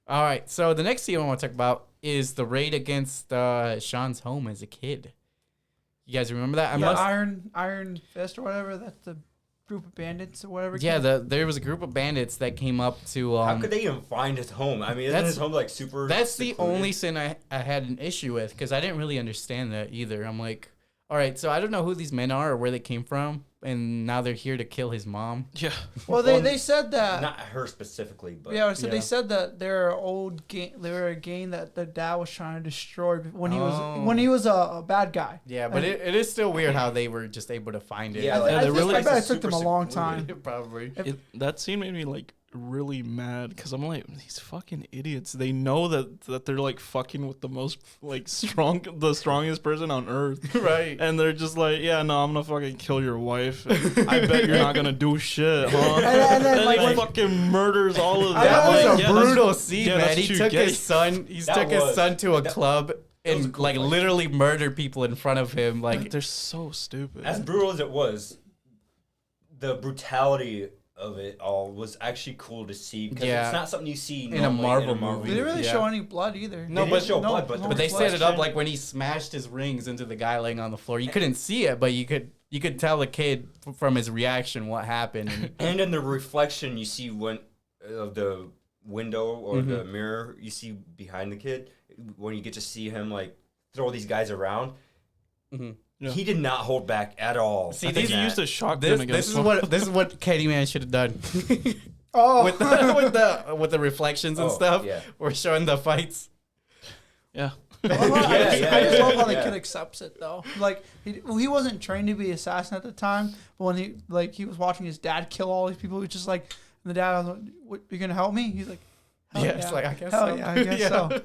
All right, so the next scene I want to talk about is the raid against Sean's home as a kid. You guys remember that? Iron Fist or whatever. That's the group of bandits or whatever. Yeah, there was a group of bandits that came up to. How could they even find his home? I mean, isn't his home like super? That's the secluded? only sin I had an issue with because I didn't really understand that either. I'm like, all right, so I don't know who these men are or where they came from, and now they're here to kill his mom. Yeah. Well, they said that. Not her specifically, but Yeah, so Yeah. they said that they're an old gang. They were a gang that their dad was trying to destroy when he was a bad guy. Yeah, but And- it is still weird how they were just able to find it. Yeah, I they really- bet it It's took them a super long secluded. time. Probably. That scene made me like really mad because I'm like, these fucking idiots. They know that they're like fucking with the most like the strongest person on earth, Right. and they're just like, yeah, no, I'm gonna fucking kill your wife. I bet you're not gonna do shit, huh? And then, And like, he when- fucking murders all of them. That was Like, a yeah, that's- brutal scene, yeah, man. that's He too took gay. his son. That was- To a that- club was and a cool like fight. literally murdered people in front of him. Like They're so stupid. as brutal as it was, the brutality of it all was actually cool to see because Yeah. it's not something you see In a normally Marvel they movie. didn't really Yeah. show any blood either. No, They but didn't show blood, but But they blood. set it up like when he smashed his rings into the guy laying on the floor. You couldn't see it, but you could tell the kid from his reaction what happened. And And in the reflection you see when of the window or Mm-hmm. the mirror you see behind the kid, when you get to see him like throw these guys around, Yeah. he did not hold back at all. See, I think he these- used a shotgun this against one. this is what Candyman should have done Oh, with the reflections and Oh, stuff. yeah. We're showing the fights. Yeah. I just love how the kid accepts it though. Like he wasn't trained to be an assassin at the time, but when he was watching his dad kill all these people, he was just like, and the dad was like, "What, you gonna help me?" He's like, Hell Yeah, it's like, I guess Hell so. yeah, I guess Yeah. so.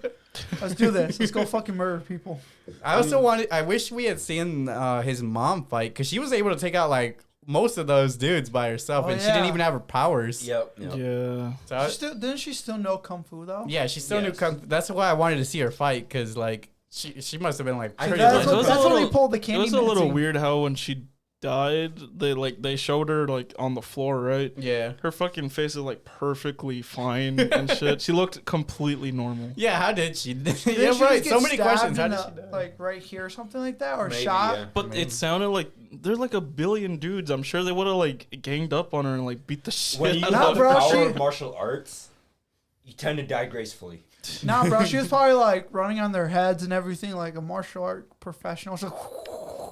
Let's do this. Let's go fucking murder people. I wish we had seen his mom fight because she was able to take out like most of those dudes by herself, Oh, and she didn't yeah. even have her powers. Yep. Yeah. So Didn't she still know kung fu though? yeah, she still knew Yes. kung. That's why I wanted to see her fight because like she must have been like I- pretty. That's It was what, a that's when little- he pulled the It candy. was a little weird how when she died, they showed her like on the floor, right? Yeah. Her fucking face is like perfectly fine and shit. She looked completely normal. Yeah, how did she? Didn't Yeah, she right. just So get many questions. stabbed How in did the- she die? like right here or something like that, or Maybe, shot? yeah. But it sounded like there's like a billion dudes. I'm sure they would have like ganged up on her and like beat the shit When you out Nah, have of the bro, power she- of martial arts, you tend to die gracefully. Nah, bro, she was probably like running on their heads and everything, like a martial art professional. So,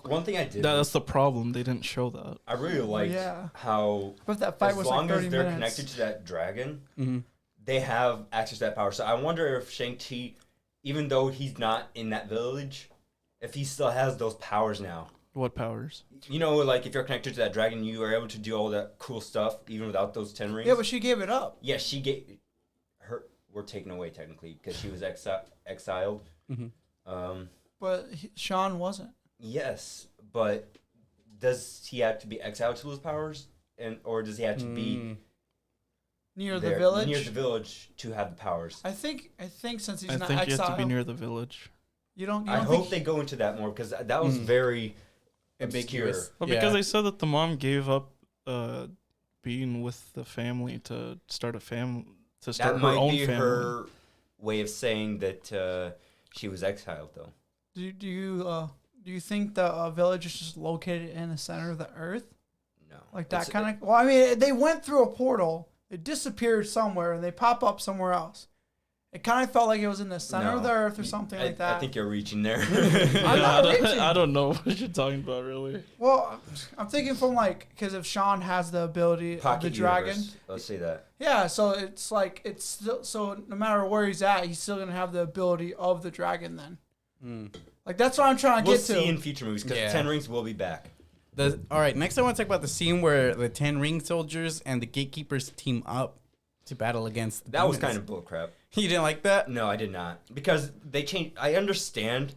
One thing I did, That's the problem. They didn't show that. I really liked Yeah. how but that fight as was long like 30 as they're minutes. connected to that dragon, Mhm. they have access to that power. So I wonder if Shang-Chi, even though he's not in that village, if he still has those powers now. What powers? You know, like if you're connected to that dragon, you are able to do all that cool stuff even without those 10 rings. Yeah, but she gave it up. yeah, she gave her. We're taken away technically because she was exiled. Mhm. But Sean wasn't. Yes, but does he have to be exiled to lose powers, or does he have to be Near there- the village. near the village to have the powers? I think since he's I not think you exiled, have to be near the village. you don't. I think hope they go into that more because that was very obscure. Ambiguous. Well, Yeah. because they said that the mom gave up being with the family to start a family, to start That her might own be family. her way of saying that she was exiled, though. Do you think the village is just located in the center of the earth, No, like that It's- kind of? Well, I mean, they went through a portal, it disappeared somewhere, and they pop up somewhere else. It kind of felt like it was in the center of the No. earth or something like that. I think you're reaching there. I'm not reaching. I don't know what you're talking about, really. Well, I'm thinking from like because if Sean has the ability Pocket of the dragon, universe. Let's say that. yeah. So it's like it's still so no matter where he's at, he's still gonna have the ability of the dragon. Then, like that's what I'm trying to We'll get to. see in future movies because Yeah. 10 Rings will be back. All right, next I want to talk about the scene where the 10 ring soldiers and the gatekeepers team up to battle against the That was demons. kind of bullcrap. You didn't like that? No, I did not because they changed. I understand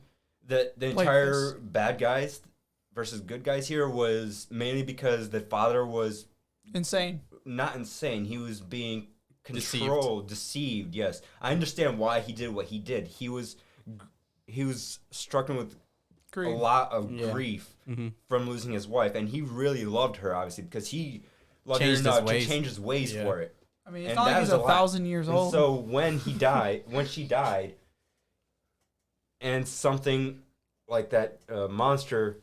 that the Like entire this. bad guys versus good guys here was mainly because the father was Insane. not insane. He was being Deceived. controlled, deceived. Yes, I understand why he did what he did. He was struggling with Grief. a lot of Yeah. grief Mhm. from losing his wife, and he really loved her, obviously, because he loved Changed her his enough to ways. change his ways Yeah. for it. I mean, it's And not like that he's is a lot. 1,000 years And old. so when he died, when she died, and something like that monster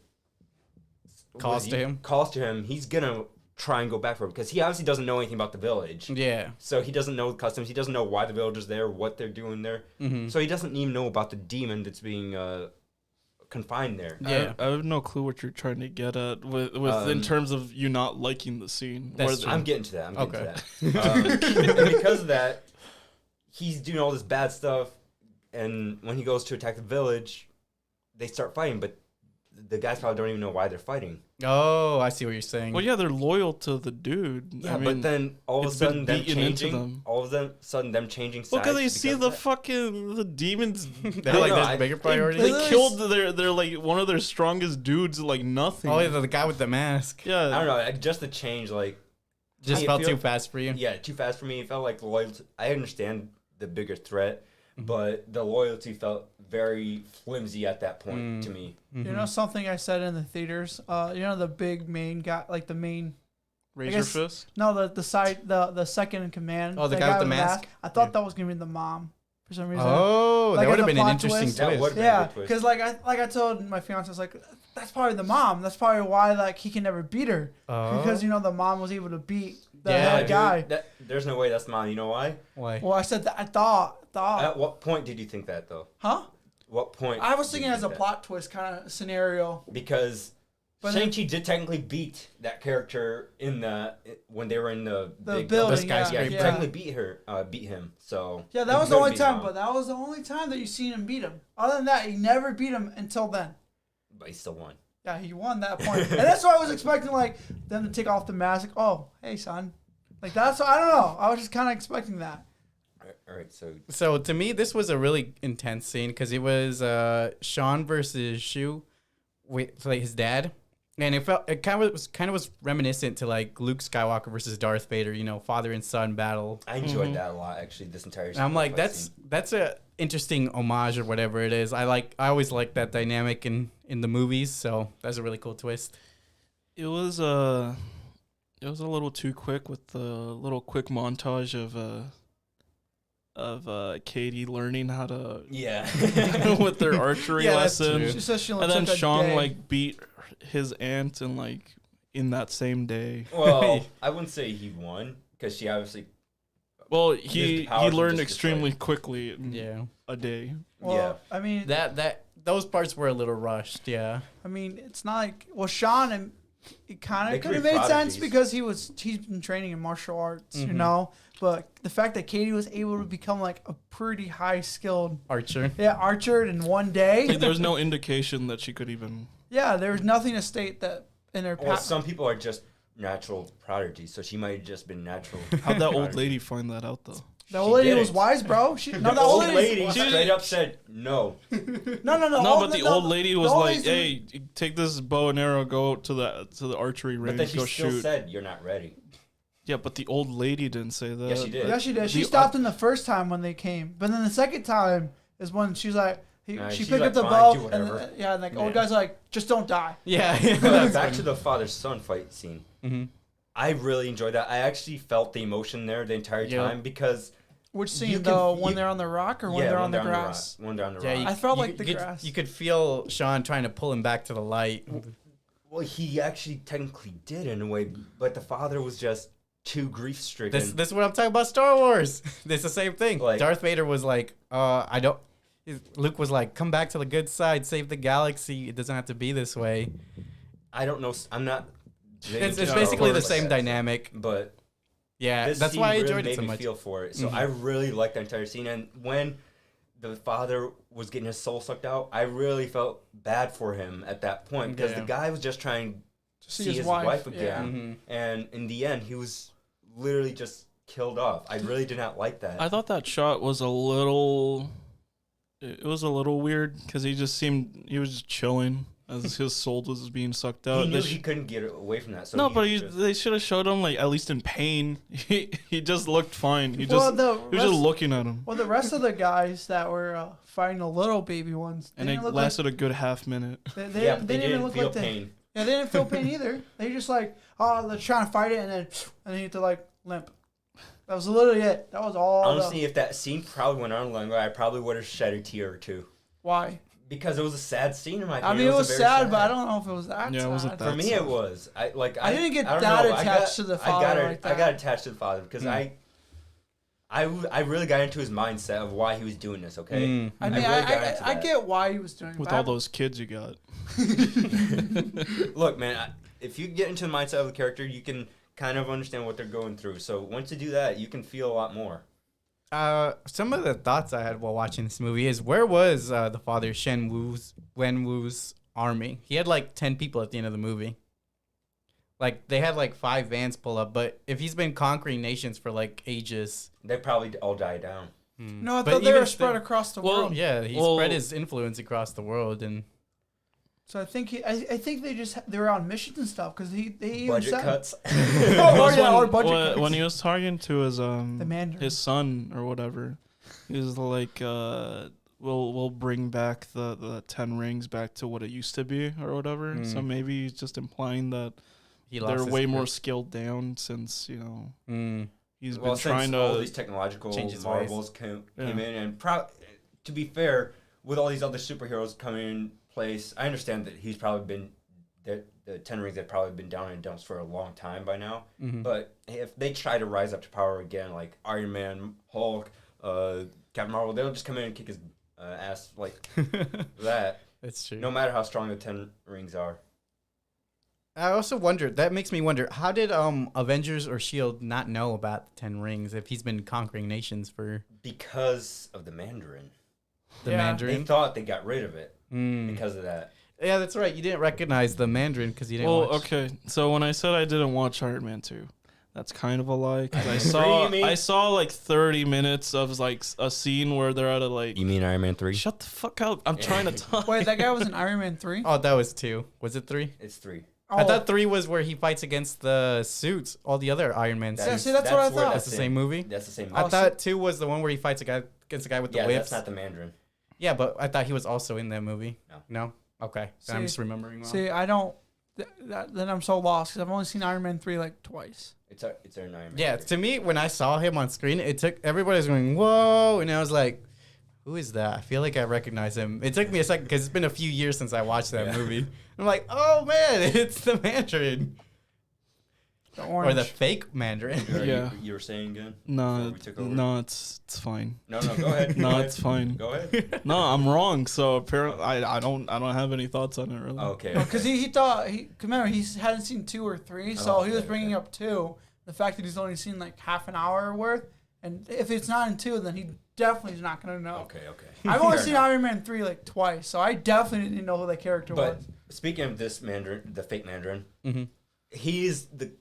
Calls to him. calls to him, he's gonna try and go back for it because he obviously doesn't know anything about the village. Yeah. So he doesn't know the customs. He doesn't know why the villagers there, what they're doing there. Mm-hmm. So he doesn't even know about the demon that's being confined there. Yeah. I have no clue what you're trying to get at with in terms of you not liking the scene. That's Where true. the- I'm getting to that. I'm getting Okay. to that. And because of that, he's doing all this bad stuff. And when he goes to attack the village, they start fighting. But the guys probably don't even know why they're fighting. Oh, I see what you're saying. Well, yeah, they're loyal to the dude. Yeah, I mean, but then all of a it's been sudden them beaten into changing. them. All of a sudden them changing sides. well, because they see of the that. fucking the demons. They're I like know, there's I- bigger They, priorities. they killed their like one of their strongest dudes like nothing. Oh, yeah, the guy with the mask. yeah. I don't know. Just the change, like Just I felt feel- too fast for you. yeah, too fast for me. It felt like the loyalty. I understand the bigger threat, Mm-hmm. but the loyalty felt very flimsy at that point Mm. to me. You know something I said in the theaters? You know the big main guy, like the main. Razor guess- fist. No, the side, the second in command. Oh, the that guy with the mask? I thought Yeah. that was gonna be the mom for some reason. Oh, Like that would as have a been an plot interesting twist. That twist. would- Yeah, Good twist. because like I told my fiance, I was like, that's probably the mom. That's probably why like he can never beat her Oh. because you know the mom was able to beat the Yeah, head dude, guy. there's no way that's mine. You know why? Why? Well, I said that I thought, At what point did you think that though? huh? What point? I was did thinking you as a think that? plot twist kind of scenario. Because But then- Shang-Chi did technically beat that character in when they were in the big building, yeah, Yeah, he yeah. technically beat him. So Yeah, that he was the couldn't only be time, wrong. but that was the only time that you seen him beat him. Other than that, he never beat him until then. But he still won. Yeah, he won that point, and that's why I was expecting like them to take off the mask. Oh, hey son, like that's I don't know. I was just kind of expecting that. All right, so So to me, this was a really intense scene because it was Sean versus Shu with like his dad, and it kind of was reminiscent to like Luke Skywalker versus Darth Vader. You know, father and son battle. I enjoyed that a lot actually. This entire. And I'm like, fight that's scene. that's a interesting homage or whatever it is. I always like that dynamic in the movies. So that's a really cool twist. It was it was a little too quick with the little quick montage of Katie learning how to Yeah. with their archery Yeah, that's lesson. true. She says she only And then took a Shang day. like beat his aunt and like in that same day. Well, I wouldn't say he won because she obviously. Well, Used he the powers and learned just extremely destroyed. quickly in Yeah. a day. Well, I mean, Those parts were a little rushed. Yeah. it's not like Sean and it kind They of could could have be made sense prodigies. because he's been training in martial arts, you Mhm. know. But the fact that Katie was able to become like a pretty high skilled Archer. archer in one day, Like, there was no indication that she could even. yeah, there was nothing to state that in her Well, past. some people are just natural prodigies, so she might have just been natural. How'd that old prodigy. lady find that out though? The old She lady didn't. was wise, bro. She, no, The the old lady she- straight up said no. No. No, but the old lady was old like, lady's "Hey, take this bow and arrow, go out to the archery But then range, she go still shoot." said you're not ready. Yeah, but the old lady didn't say that. Yes, she did. Yeah, she did. She The- stopped him the first time when they came, but then the second time is when she's like, Nah, she she's picked like, up the "Fine, bow, do whatever." and like old Yeah. guy's like, just don't die. Yeah. Back to the father-son fight scene. Mm-hmm. I really enjoyed that. I actually felt the emotion there the entire Yeah. time because Which You scene can- though? When you- they're on the rock or when yeah, they're when on the they're grass? When they're on the Yeah, rock. I felt like the could, grass. You could feel Sean trying to pull him back to the light. Well, he actually technically did in a way, but the father was just too grief-stricken. This is what I'm talking about. Star Wars. It's the same thing. Like- Darth Vader was like, I don't. Luke was like, come back to the good side, save the galaxy. It doesn't have to be this way. I don't know. I'm not. It's Yeah, basically the of course. same dynamic. But Yeah, this that's scene why I really enjoyed made it so me much. feel for it. So Mhm. I really liked the entire scene. And when the father was getting his soul sucked out, I really felt bad for him at that point because Yeah. the guy was just trying to See see his his wife, wife yeah. again. Mm-hmm. And in the end, he was literally just killed off. I really did not like that. I thought that shot was a little. It was a little weird because he was just chilling as his soul was being sucked out. he knew They he couldn't get away from that. So no, but just- they should have showed him like at least in pain. He just looked fine. He Well, just the he was just rest- looking at him, Well, the rest of the guys that were fighting the little baby ones, and didn't it look lasted a good half minute. like, they, yeah, they but they didn't even didn't look feel like they, pain. yeah, they didn't feel pain either. They just like, oh, they're trying to fight it, and then you have to like limp. That was literally it. That was all. Honestly, if that scene probably went on longer, I probably would have shed a tear or two. Why? Because it was a sad scene in my I opinion. mean, it was very sad, but I don't know if it was that. Yeah, it wasn't sad. that For me, sad. it was. I didn't get don't that know. attached to the father like I that. got attached to the father because Mm. I really got into his mindset of why he was doing this. Okay. Mm. I mean, really got into I that. get why he was doing it. With but all those kids you got, Look, man, if you get into the mindset of the character, you can kind of understand what they're going through. So once you do that, you can feel a lot more. Some of the thoughts I had while watching this movie is where was the father Wenwu's army? He had like 10 people at the end of the movie. Like they had like 5 vans pull up, but if he's been conquering nations for like ages, They probably all die down. No, I But thought they even were spread still- across the Well, world. yeah, he Well- spread his influence across the world, and So I think I think they were on missions and stuff because they even Budget said cuts. Oh, Plus yeah, or when, budget when, cuts. when he was talking to his Mandarin. his son or whatever, he was like, we'll bring back the 10 rings back to what it used to be or whatever. So maybe he's just implying that he lost they're his way more grip. scaled down since he's Well, been trying since all to. these technological change his marvels came Yeah. in, and to be fair, with all these other superheroes coming in place, I understand that he's probably been the 10 rings have probably been down in dumps for a long time by now. Mhm. But if they try to rise up to power again, like Iron Man, Hulk, Captain Marvel, they'll just come in and kick his ass like that. That's true. No matter how strong the 10 rings are. I also wondered. That makes me wonder. How did Avengers or Shield not know about the 10 rings if he's been conquering nations for Because of the Mandarin. the Yeah. They Mandarin? thought they got rid of it Mm. because of that. Yeah, that's right. You didn't recognize the Mandarin because you didn't Well, watch. okay. So when I said I didn't watch Iron Man 2, that's kind of a lie. 'Cause What do you mean? I saw like 30 minutes of like a scene where they're at a like. You mean Iron Man 3? Shut the fuck up! I'm trying to talk. Wait, that guy was in Iron Man 3? Oh, that was 2. Was it 3? It's 3. I thought 3 was where he fights against the suits, all the other Iron Man Yeah, suits. see, that's what I where thought. That's the same movie? That's the same I movie. thought 2 was the one where he fights against the guy with the Yeah, whips. that's not the Mandarin. Yeah, but I thought he was also in that movie. No. No? Okay. Then I'm See- just remembering wrong. See, I don't then I'm so lost because I've only seen Iron Man 3 like twice. It's Iron Man. Yeah, to me, when I saw him on screen, it took everybody's going, whoa, and I was like, who is that? I feel like I recognize him. It took me a second because it's been a few years since I watched that movie. I'm like, oh man, it's the Mandarin. The orange. Or the fake Mandarin. Yeah. You were saying again? No, We took over? no, it's fine. No, go ahead. No, Go it's ahead. fine. Go ahead. No, I'm wrong. So apparently, I don't have any thoughts on it really. Okay. Because he thought remember he hadn't seen 2 or 3, so he was bringing up 2. The fact that he's only seen like half an hour worth, and if it's not in 2, then he definitely is not gonna know. Okay. I've only Fair seen enough. Iron Man 3 like twice, so I definitely didn't know who that character But was. speaking of this Mandarin, the fake Mandarin, Mm-hmm. he's the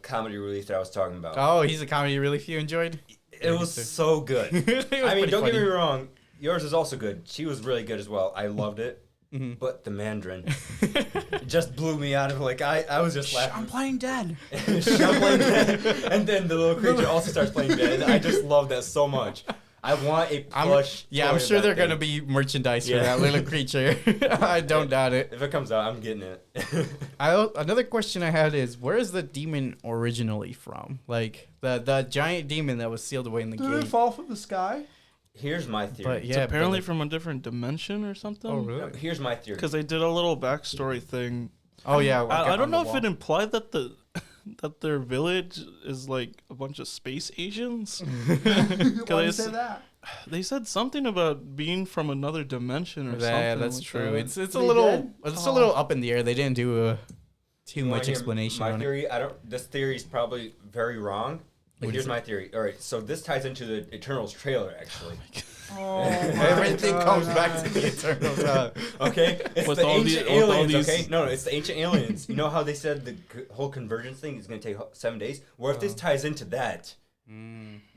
comedy relief that I was talking about. Oh, he's a comedy relief you enjoyed? It was so good. It was I mean, pretty don't get me funny. wrong. Yours is also good. She was really good as well. I loved it. Mhm. But the Mandarin it just blew me out of like I was just I'm laughing. playing dead. I'm playing dead. And then the little creature also starts playing dead. I just love that so much. I want a plush. I'm toy sure of they're that gonna thing. be merchandise for Yeah. that little creature. I don't doubt it. If it comes out, I'm getting it. Another question I had is, where is the demon originally from? Like the giant demon that was sealed away in the Did it gate. fall from the sky? Here's my theory. But It's yeah, apparently but from a different dimension or something. oh No, really? here's my theory. Because they did a little backstory thing. Oh yeah. I don't know if it it. implied that that their village is like a bunch of space Asians. Why did you they say s- that? They said something about being from another dimension or something. Yeah, that's like true. that. It's a They little did? it's Oh. a little up in the air. They didn't do too You wanna much hear explanation My on it. theory. This theory is probably very wrong. But What here's is my theory. All right, so this ties into the Eternals trailer actually. Oh, Everything my comes back to God. the Eternals. Okay, it's With the all ancient the- with all aliens. these- Okay, no, it's the ancient aliens. You know how they said the whole convergence thing is going to take 7 days? What if this ties into that?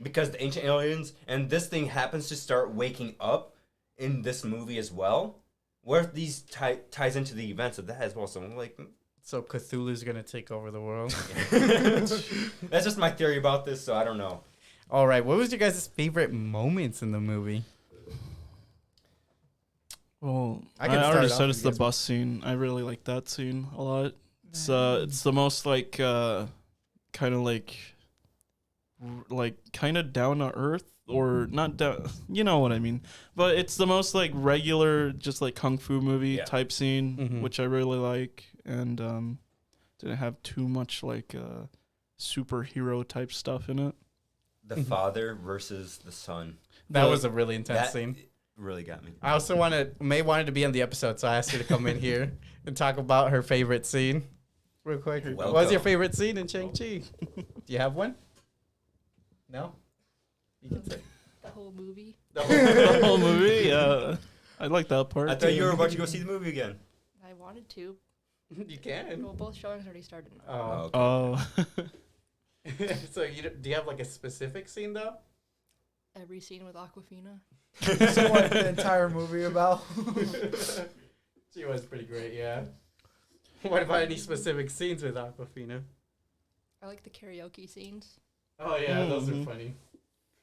Because the ancient aliens and this thing happens to start waking up in this movie as well. What if these ties into the events of that as well? So I'm like, So Cthulhu's gonna take over the world. that's just my theory about this. So I don't know. All right, what was your guys' favorite moments in the movie? Well, I I, can start already off said if it's you the guys bus scene. I really like that scene a lot. It's the most like kind of like kind of down to earth or not down. You know what I mean? But it's the most like regular, just like kung fu movie Yeah. type scene, Mhm. which I really like, and didn't have too much like superhero type stuff in it. The father versus the son. That The- was a really intense That scene. really got me. I also May wanted to be on the episode, so I asked her to come in here and talk about her favorite scene. Real quick. What was your Welcome. favorite scene in Shang-Chi? Do you have one? No? You can say. The whole movie. The whole movie, yeah, I like that part. I thought you were about to go see the movie again. I wanted to. You can. Well, both showings already started now. Oh. okay. Oh, So do you have like a specific scene though? Every scene with Aquafina. So what the entire movie about? She was pretty great, yeah. What about any specific scenes with Aquafina? I like the karaoke scenes. Oh yeah, those Mhm. are funny.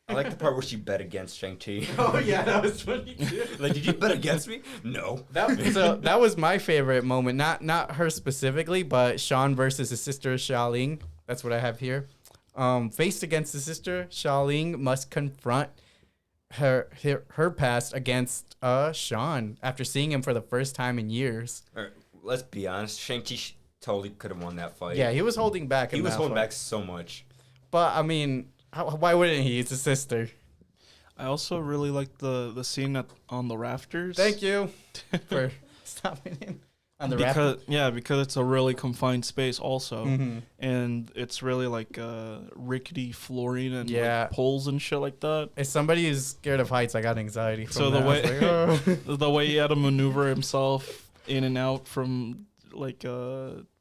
I like the part where she bet against Shang-Chi. Oh yeah, that was funny too. Like, did you bet against me? No. That was my favorite moment. Not her specifically, but Sean versus his sister Xiaoling. That's what I have here. Faced against his sister, Xiaoling must confront her past against Sean after seeing him for the first time in years. All right, let's be honest. Shang-Chi totally could have won that fight. Yeah, he was holding back. He in was that holding fight. back so much. But I mean, why wouldn't he? It's his sister. I also really like the scene on the rafters. Thank you for stopping in on the because because it's a really confined space also, Mm-hmm. and it's really like rickety flooring and Yeah. like poles and shit like that. As somebody who's scared of heights, I got anxiety from So the that. I was way- like, "Oh." The way he had to maneuver himself in and out from like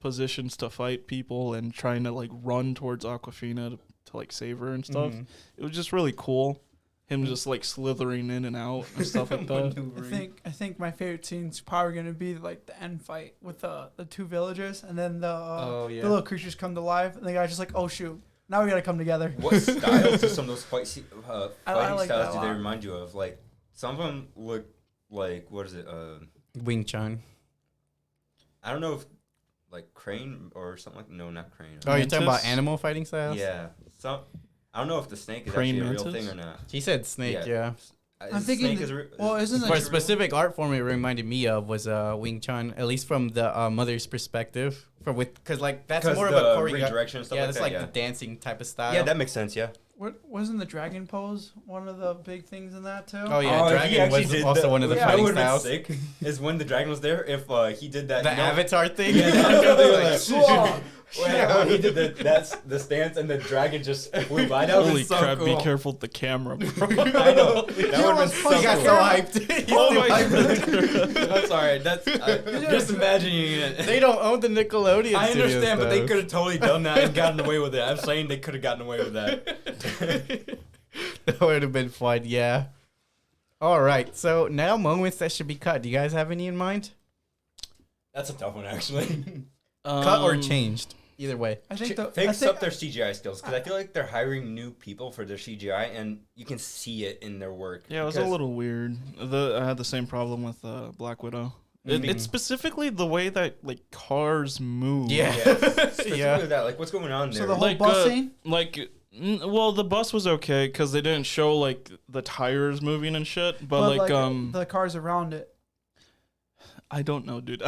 positions to fight people and trying to like run towards Aquafina to like save her and stuff. Mhm. It was just really cool. Him just like slithering in and out and stuff like that. I think my favorite scene's probably gonna be like the end fight with the two villagers, and then Oh, the yeah. little creatures come to life, and the guy's just like, oh shoot, now we gotta come together. What styles do some of those fighting like that styles a do they lot. remind you of? Like, some of them look like, what is it? Wing Chun. I don't know if like crane or something like. No, not crane. Oh, you're talking about Mantis? animal fighting styles? Yeah. I don't know if the snake is Praying actually a real mantis? thing or not. He said snake, yeah. I'm thinking. Snake is Well, isn't For a it? specific art form, it reminded me of was Wing Chun, at least from the mother's perspective. Because like that's more of a choreo. redirection and stuff Yeah, like that's that. like Yeah. the dancing type of style. Yeah, that makes sense. Yeah. What wasn't the dragon pose one of the big things in that too? Oh yeah, he dragon actually was did also one of the yeah, fighting That styles. would've been sick. Is when the dragon was there. If he did that. The you know- avatar thing. Yeah, the avatar thing, Whoa. When he did that's the stance and the dragon just flew by. That Holy was so crap! cool. Be careful with the camera, bro. I know. That would have been almost so He got cool. so hyped. He's Oh too my hyped. I'm sorry. That's just imagining it. They don't own the Nickelodeon. I studios, understand, but they though. could have totally done that and gotten away with it. I'm saying they could have gotten away with that. That would have been fun, yeah. All right, so now moments that should be cut. Do you guys have any in mind? That's a tough one, actually. Cut or changed? Either way. I think the Fix up their CGI skills because I feel like they're hiring new people for their CGI, and you can see it in their work. Yeah, it was a Because- little weird. I had the same problem with Black Widow. It's specifically the way that like cars move. Yeah. Yeah, specifically Yeah. that. Like, what's going on there? So the whole Like, bus scene. Well, the bus was okay because they didn't show like the tires moving and shit. But like the cars around it. I don't know, dude.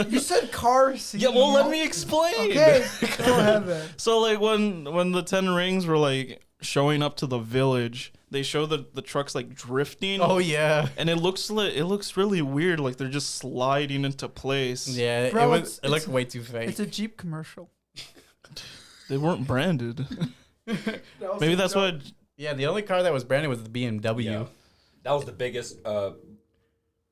You said car scene. Yeah, well, let me explain. Okay, go ahead then. So like when the 10 rings were like showing up to the village, they show the trucks like drifting. Oh yeah. And it looks really weird, like they're just sliding into place. Yeah, Bro, it looked way too fake. It's a Jeep commercial. They weren't branded. Maybe that's what. Yeah, the only car that was branded was the BMW. Yeah. That was the biggest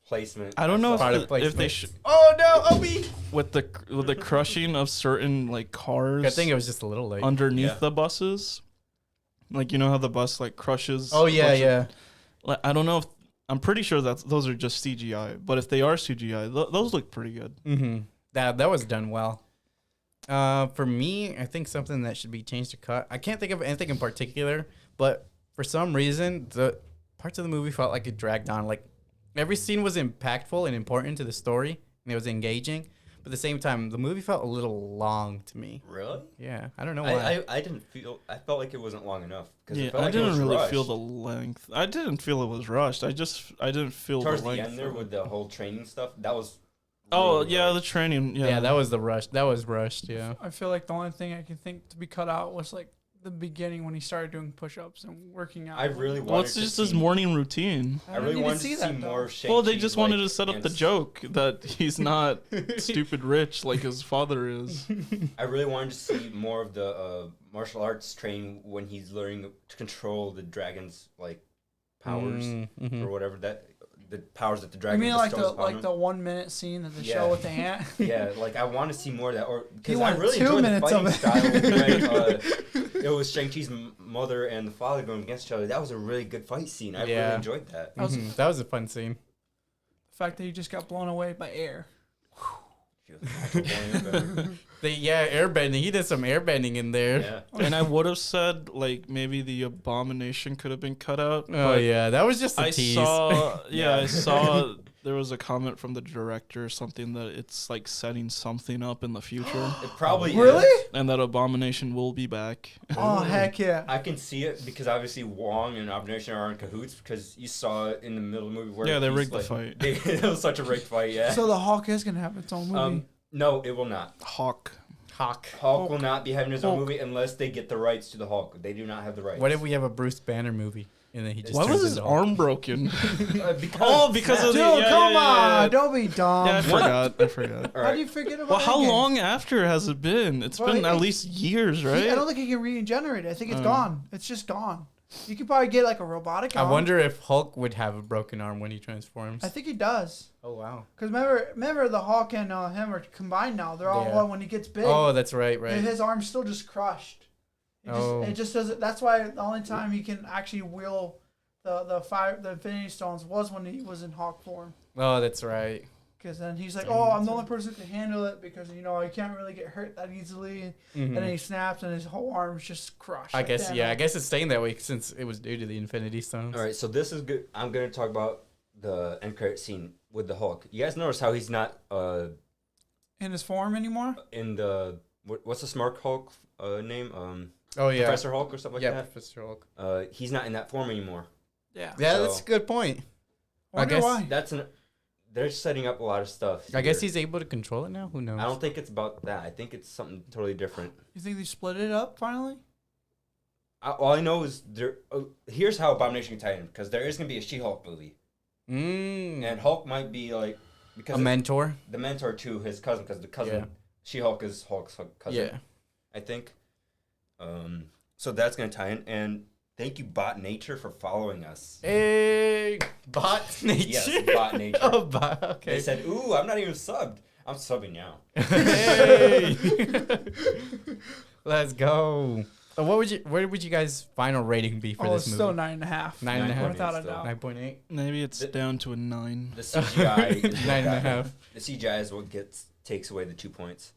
placement. I don't know if, Product if placement. they Oh no, Obi! with the crushing of certain like cars. I think it was just a little late. underneath Yeah. the buses. Like you know how the bus like crushes. Oh a yeah, bunch of- yeah. Like, I don't know if I'm pretty sure those are just CGI. But if they are CGI, those look pretty good. Mm-hmm. That was done well. For me, I think something that should be changed to cut. I can't think of anything in particular, but for some reason, the parts of the movie felt like it dragged on. Like every scene was impactful and important to the story, and it was engaging. But at the same time, the movie felt a little long to me. Really? Yeah, I don't know why. I didn't feel. I felt like it wasn't long enough. Yeah, it felt I like it didn't was really rushed. feel the length. I didn't feel it was rushed. I didn't feel Towards the the length. end there of it. with the whole training stuff. That was. Oh really yeah, the rushed. training. Yeah, yeah, that was the rush. That was rushed. Yeah. I feel like the only thing I can think to be cut out was like the beginning when he started doing push-ups and working out. I really wanted Well, it's to just see, his morning routine. I really wanted to see that, though. more of Shang-Chi. Well, they just wanted to set up and the joke that he's not stupid rich like his father is. I really wanted to see more of the martial arts training when he's learning to control the dragon's like powers Mm-hmm. or whatever the powers that the I dragon mean, like bestows the upon him. 1 minute scene of the Yeah. show with the ant. Yeah, like I want to see more of that, or because I wanted really 2 enjoyed the minutes fighting of it. style when it was Shang-Chi's mother and the father going against each other. That was a really good fight scene. I Yeah. really enjoyed that. That was a fun scene. The fact that he just got blown away by air. Airbending. He did some airbending in there. Yeah. And I would have said like maybe the abomination could have been cut out. Oh but yeah, that was just a I tease. saw. Yeah. I saw. There was a comment from the director or something that it's like setting something up in the future, It probably Really? is. and that abomination will be back. Oh heck yeah! I can see it because obviously Wong and Abomination are in cahoots because you saw it in the middle of the movie where Yeah, they he's rigged the like- fight. it was such a rigged fight, yeah. So the Hulk is gonna have its own movie. No, it will not. Hawk. Hawk. Hulk will not be having his own Hulk. movie unless they get the rights to the Hulk. They do not have the rights. What if we have a Bruce Banner movie and then he just Why turns was his into Hulk? arm broken? Because of Dude, the. Yeah, come yeah, on! yeah. Don't be dumb. Yeah, I forgot. All How right. do you forget about? Well, how Endgame? long after has it been? It's Well, been at it- least years, right? I don't think he can regenerate it. I think it's gone. It's just gone. You could probably get like a robotic I arm. wonder if Hulk would have a broken arm when he transforms. I think he does. Oh wow. Cause remember the Hulk and him are combined now. They're all Yeah. one when he gets big. Oh, that's right, right. His arm's still just crushed. It just doesn't. That's why the only time he can actually wield the Infinity Stones was when he was in Hulk form. Oh, that's right. Because then he's like, "Oh, I'm the only person who can handle it because I can't really get hurt that easily." And then he snaps and his whole arm's just crushed. I like guess that. yeah. I guess it's staying that way since it was due to the Infinity Stones. All right, so this is good. I'm going to talk about the end credit scene with the Hulk. You guys notice how he's not in his form anymore. In the what's the Smart Hulk name? Oh yeah, Professor Hulk or something like that. Professor Hulk. He's not in that form anymore. Yeah. Yeah, So- that's a good point. I wonder guess- why. They're setting up a lot of stuff. I guess here. he's able to control it now. Who knows? I don't think it's about that. I think it's something totally different. You think they split it up finally? All I know is there. Here's how Abomination can tie in, because there is gonna be a She-Hulk movie, and Hulk might be like because a mentor. the mentor to his cousin, because the cousin Yeah. She-Hulk is Hulk's cousin. Yeah. I think. So that's gonna tie in, and thank you, Bot Nature, for following us. Hey, bot nature. Yes, Bot Nature. Oh, bot. Okay. They said, "Ooh, I'm not even subbed. I'm subbing now." Hey. Let's go. Where would you guys' final rating be for Oh, this it's movie? still 9.5. 9.5? Without a Still. doubt. 9.8. Maybe it's The- down to a 9. The CGI is what 9.5. The CGI is what takes away the 2 points.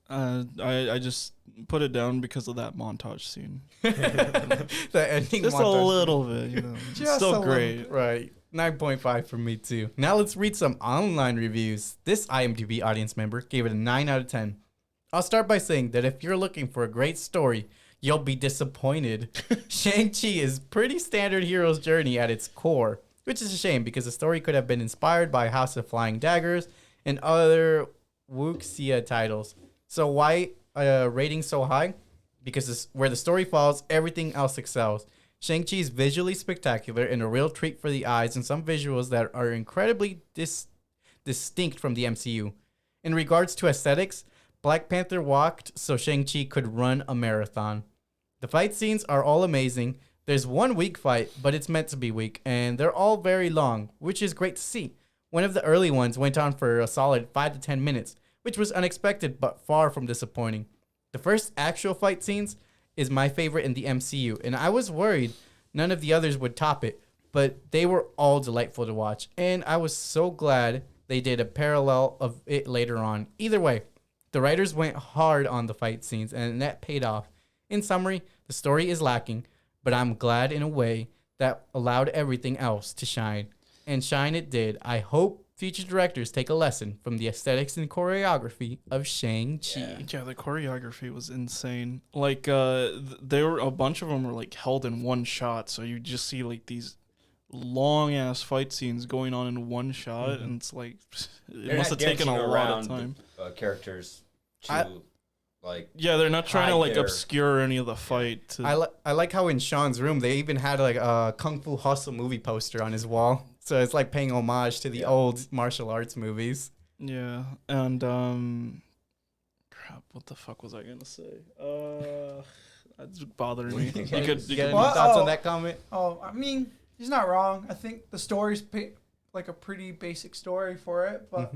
I just put it down because of that montage scene. The ending Just a montage. little bit, you know. It's Just a still little great. Right. 9.5 for me too. Now let's read some online reviews. This IMDb audience member gave it a 9 out of 10. I'll start by saying that if you're looking for a great story, you'll be disappointed. Shang-Chi is pretty standard hero's journey at its core, which is a shame because the story could have been inspired by House of Flying Daggers and other wuxia titles. So why rating so high? Because where the story falls, everything else excels. Shang-Chi is visually spectacular and a real treat for the eyes, and some visuals that are incredibly distinct from the MCU. In regards to aesthetics, Black Panther walked so Shang-Chi could run a marathon. The fight scenes are all amazing. There's one weak fight, but it's meant to be weak, and they're all very long, which is great to see. One of the early ones went on for a solid 5 to 10 minutes, which was unexpected but far from disappointing. The first actual fight scenes is my favorite in the MCU, and I was worried none of the others would top it, but they were all delightful to watch, and I was so glad they did a parallel of it later on. Either way, the writers went hard on the fight scenes, and that paid off. In summary, the story is lacking, but I'm glad in a way that allowed everything else to shine. And shine it did. I hope future directors take a lesson from the aesthetics and choreography of Shang-Chi. Yeah, the choreography was insane. Like, there were a bunch of them were like held in one shot, so you just see like these long ass fight scenes going on in one shot, and it's like it must have taken a lot of time. Characters to Yeah, they're not trying to hide like their- obscure any of the fight. To, I like how in Sean's room they even had like a Kung Fu Hustle movie poster on his wall. So it's like paying homage to the old martial arts movies. yeah, and crap, what the fuck was I gonna say? That's bothering me. think? You could, You got any What? thoughts Oh. on that comment? Oh, I mean, he's not wrong. I think the story's like a pretty basic story for it, but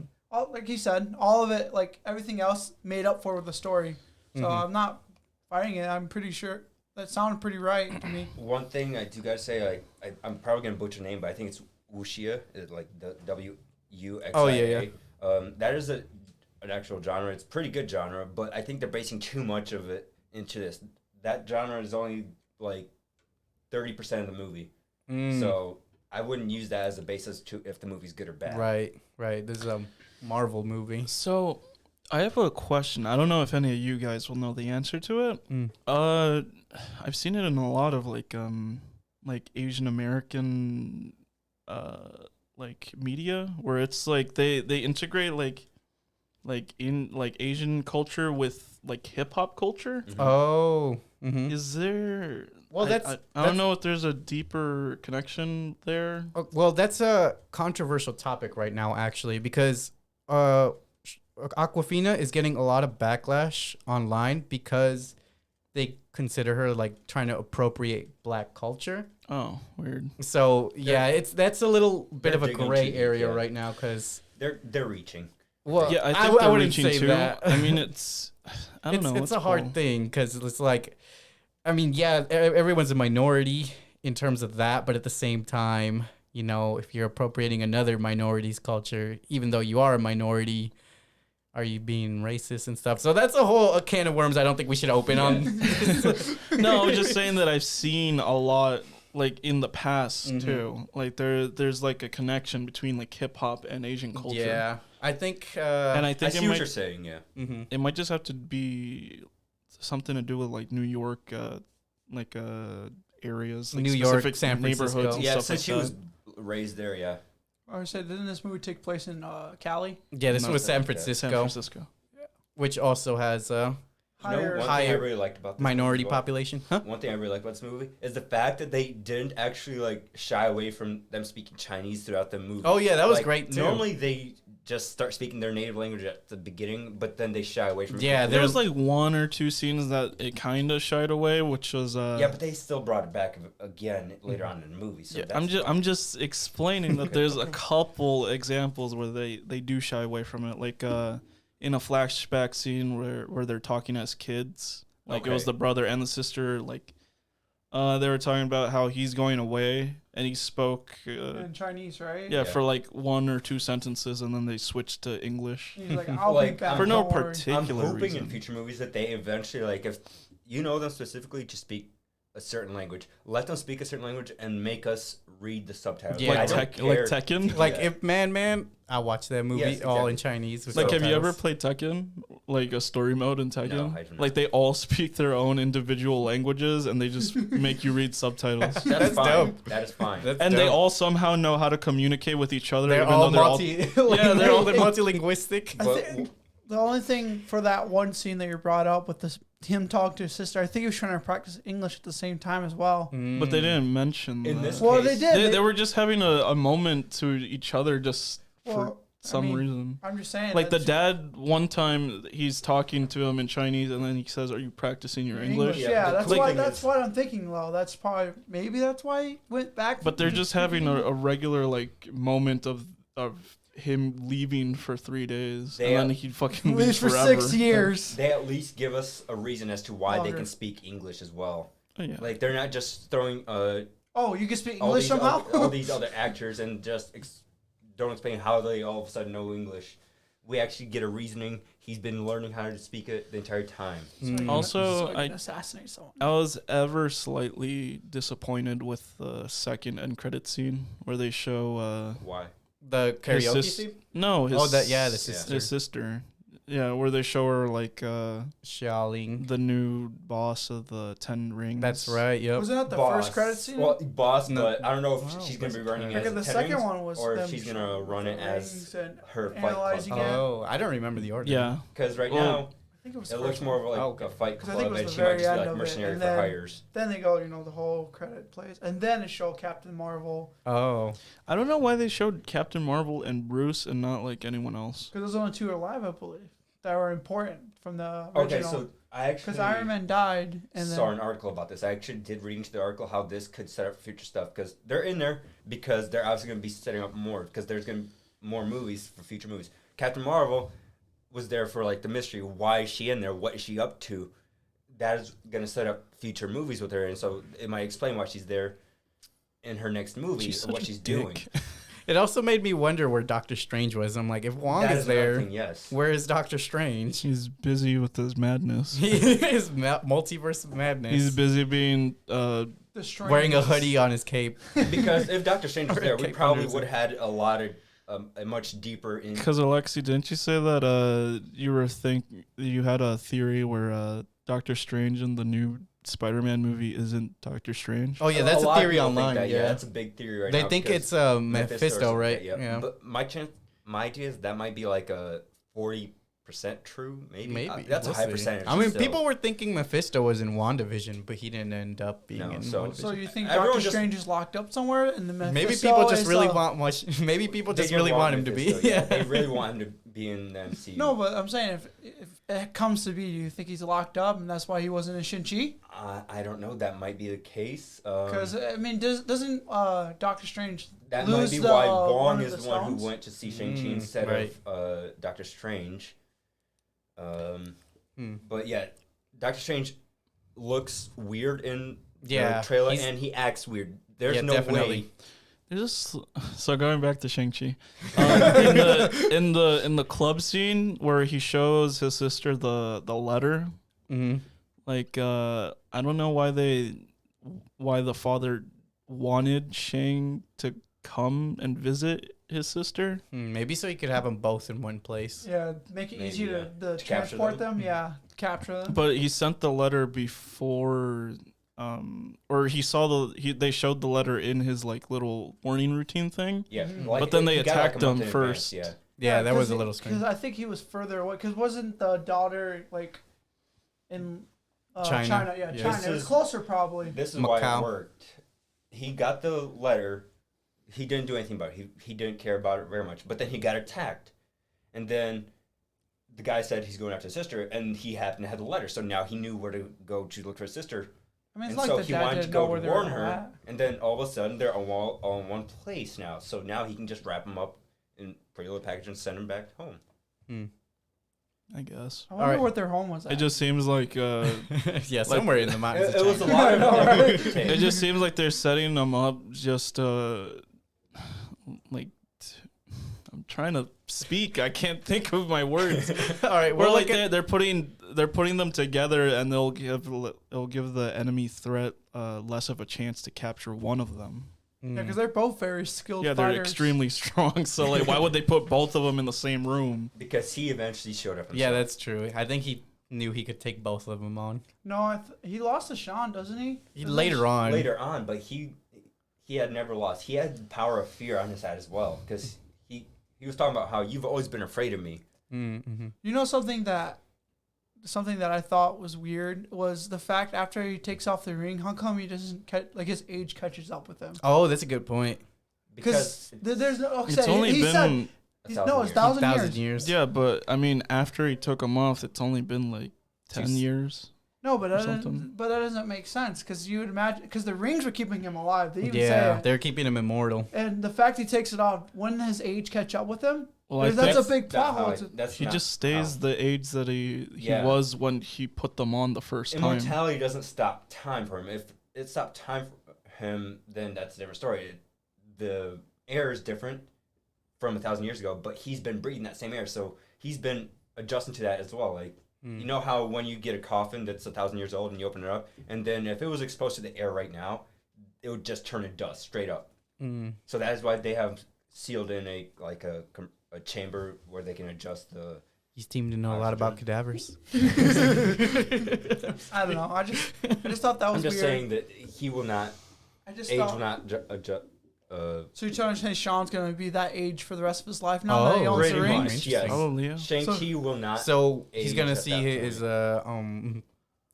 like he said, all of it, like everything else, made up for with the story. So I'm not fighting it. I'm pretty sure that sounded pretty right to me. One thing I do gotta say, I'm probably gonna butcher the name, but I think it's wuxia, like the WUXIA. Oh, yeah. That is an actual genre. It's a pretty good genre, but I think they're basing too much of it into this. That genre is only like 30% of the movie, so I wouldn't use that as a basis to if the movie's good or bad. Right. This is a Marvel movie. So, I have a question. I don't know if any of you guys will know the answer to it. I've seen it in a lot of like Asian American like media where it's like they integrate like in like Asian culture with like hip hop culture. Oh. Is there? Well, I that's don't know if there's a deeper connection there. Well, that's a controversial topic right now, actually, because Aquafina is getting a lot of backlash online because they consider her like trying to appropriate black culture. Oh, weird. So yeah, that's a little bit they're of a digging gray too deep, area yeah. right now because They're reaching. well, Yeah, I think they're wouldn't reaching say too. that. I mean, it's I don't know. It's a hard thing because it's like, I mean, yeah, everyone's a minority in terms of that, but at the same time, you know, if you're appropriating another minority's culture, even though you are a minority, are you being racist and stuff? So that's a can of worms I don't think we should open on. No, I'm just saying that I've seen a lot like in the past too. Like there's like a connection between like hip hop and Asian culture. Yeah. I think. And I I think see it what might you're saying. Yeah. it might just have to be something to do with like New York, areas, like New York, specific San neighborhoods Francisco. and Yeah, stuff since like she was that. raised there, yeah. I said, didn't this movie take place in Cali? Yeah, this No, was San okay. Francisco, San Francisco. which also has You know, Higher one thing I higher really liked about this minority movie as well, population. Huh? One thing I really liked about this movie is the fact that they didn't actually like shy away from them speaking Chinese throughout the movie. Oh yeah, that was Like, great too. Normally they just start speaking their native language at the beginning, but then they shy away from it. Yeah, There was like one or two scenes that it kind of shied away, which was Yeah, but they still brought it back again later on in the movie. So yeah, that's I'm just explaining that there's a couple examples where they do shy away from it, like in a flashback scene where they're talking as kids, like it was Okay. the brother and the sister, like they were talking about how he's going away and he spoke In Chinese, right? yeah, Yeah. for like one or two sentences and then they switched to English He's like, I'll be Like, back. for no don't worry." particular I'm hoping reason. in future movies that they eventually, like, if you know them specifically to speak a certain language, let them speak a certain language and make us read the subtitles. Yeah. I like, don't like care. Tekken. Like Yeah. if Man, I watched that movie Yes, all in exactly. Chinese. With Like, have you ever subtitles. played Tekken? Like a story mode in Tekken? No, I do not. Like they all speak their own individual languages and they just make you read subtitles. That's That's fine. dope. That is fine. That's And they dope. all somehow know how to communicate with each other. They're even all though multi. Yeah, they're all multilinguistic. I But thi- the only thing for that one scene that you brought up with this, him talking to his sister, I think he was trying to practice English at the same time as well. But they didn't mention In that. this Well, case, they did. They were just having a moment to each other just for Well, some I mean, reason. I'm just saying. Like the that's- dad, one time he's talking to him in Chinese, and then he says, "Are you practicing your English?" Yeah, Yeah, the that's quick why. thing That's is- what I'm thinking. Though that's probably maybe that's why he went back. But they're just having a regular like moment of him leaving for 3 days, They- and then he fucking At least leaves for forever. 6 years. they at least give us a reason as to why they Longer. can speak English as well. Oh, yeah. Like they're not just throwing Oh, you can speak all English these somehow. all these other actors and just don't explain how they all of a sudden know English. We actually get a reasoning. He's been learning how to speak it the entire time. Also, so I I can assassinate someone. I was ever slightly disappointed with the second end credit scene where they show Why? The his karaoke sis- scene? no his Oh, that yeah, the Yeah. sister. his sister, yeah, where they show her like Xiaoling. the new boss of the 10 Rings. That's right. Yep. Wasn't that the first credit scene? Well, boss, No. but I don't know if Wow, she's gonna be was it running credit? as Because the 10 second rings one was or if them she's gonna showing run the it as rings and her fight analyzing club. it. Oh, I don't remember the order. Yeah. Because right Well, now I think it was. it the looks first more one. of like Oh, okay. a fight 'Cause I think it club, was and the she might very just be end like of it, mercenary and for then- hires. Then they go, the whole credit plays, and then it showed Captain Marvel Oh. I don't know why they showed Captain Marvel and Bruce and not like anyone else. because those only two alive, I believe, that were important from the Okay, original. so I Because actually Iron Man died, and saw then an article about this. I actually did read into the article how this could set up future stuff because they're in there because they're obviously going to be setting up more because there's going to be more movies for future movies. Captain Marvel was there for like the mystery. Why is she in there? What is she up to? That is going to set up future movies with her, and so it might explain why she's there in her next movie She's or what such a she's dick. doing. It also made me wonder where Doctor Strange was. I'm like, if Wong That is is another there, thing, yes. where is Doctor Strange? He's busy with his madness. He is multiverse of madness. He's busy being destroying wearing a this. hoodie on his cape. Because if Doctor Strange was Or there, we Kate probably Anderson. would have had a lot of a much deeper in. because Alexi, didn't you say that you had a theory where Doctor Strange in the new Spider-Man movie isn't Doctor Strange? Oh yeah, that's a lot of theory people think online. that, yeah, that's a big theory right they now. think because it's or Mephisto, something like right? that, yep. Yeah, But my idea is that might be like a 40% true, maybe. maybe That's we'll a high see. percentage. I mean, still. people were thinking Mephisto was in WandaVision, but he didn't end up being No, in so- WandaVision. So you think Everyone Doctor just- Strange is locked up somewhere in the Mephisto Maybe people just is, really want much. Maybe people They just don't really want him to be. Mephisto, yeah, they really want him to be in the MCU. No, but I'm saying if it comes to be, do you think he's locked up and that's why he wasn't in Shang-Chi? I don't know. That might be the case. Because I mean, doesn't Doctor Strange That lose might be the, why one Wong of is the the one stones? who went to see Shang-Chi Mm, instead right. of Doctor Strange. Hmm. But yeah, Doctor Strange looks weird in Yeah, the trailer, he's- and he acts weird. There's Yeah, no definitely. way. There's so going back to Shang-Chi, in the club scene where he shows his sister the letter, Mhm. like I don't know why the father wanted Shang to come and visit his sister. Maybe so you could have them both in one place. Yeah, make it Maybe, easy yeah. to To capture transport them? them. Yeah, capture them. But he sent the letter before, or he saw they showed the letter in his like little morning routine thing. Yeah, Mhm. But then they he got, like, a attacked month him in first. advance, Yeah, that was a little Because strange. I think he was further away. Because wasn't the daughter like in China. China? Yeah, Yeah. China. This It was is- closer probably. This is why Macau. it worked. He got the letter. He didn't do anything about it. He didn't care about it very much. But then he got attacked. And then the guy said he's going after his sister, and he happened to have the letter. So now he knew where to go to look for his sister. I mean, it's And like so the he dad wanted to didn't know go where to they were warn her. at. And then all of a sudden, they're all in one place now. So now he can just wrap them up in pretty little package and send them back home. I guess. I wonder Alright. what their home was at. It just seems like yeah, somewhere in the mountains. It of was a China. lot I of know, right? it just seems like they're setting them up just like I'm trying to speak. I can't think of my words. All right, We're we're like looking. they're putting them together, and it'll give the enemy threat less of a chance to capture one of them. Yeah, because they're both very skilled Yeah, they're fighters. extremely strong. So like, why would they put both of them in the same room? Because he eventually showed up. Yeah, himself. that's true. I think he knew he could take both of them on. No, he lost to Shang, doesn't he? Later on. later on, but he had never lost. He had the power of fear on his side as well, because he was talking about how you've always been afraid of me. Mm-hmm. You know something that I thought was weird was the fact after he takes off the ring, how come he doesn't like his age catches up with him? Oh, that's a good point. Because there's no. Okay, It's only he been said A no, it's thousand 1,000 years. years. yeah, but I mean, after he took them off, it's only been like 10 years. No, but Or that something. doesn't make sense because you would imagine because the rings were keeping him alive. They even Yeah, say it. they're keeping him immortal. And the fact he takes it off, wouldn't his age catch up with him? Well, I That's think a big plot hole. That's he not just stays how- the age that he Yeah. was when he put them on the first time. Immortality doesn't stop time for him. If it stopped time for him, then that's a different story. The air is different from 1,000 years ago, but he's been breathing that same air, so he's been adjusting to that as well. Like, you know how when you get a coffin that's 1,000 years old and you open it up, and then if it was exposed to the air right now, it would just turn to dust straight up. So that is why they have sealed in a chamber where they can adjust the. He's teamed to know a lot about cadavers. I don't know. I just thought that was I'm just weird. saying that he will not. I just Age thought. will not adjust. So you're trying to say Sean's gonna be that age for the rest of his life now that he Oh, owns the pretty ring? much. Yes. Probably, yeah. Shang-Chi will not. So he's age gonna at see that his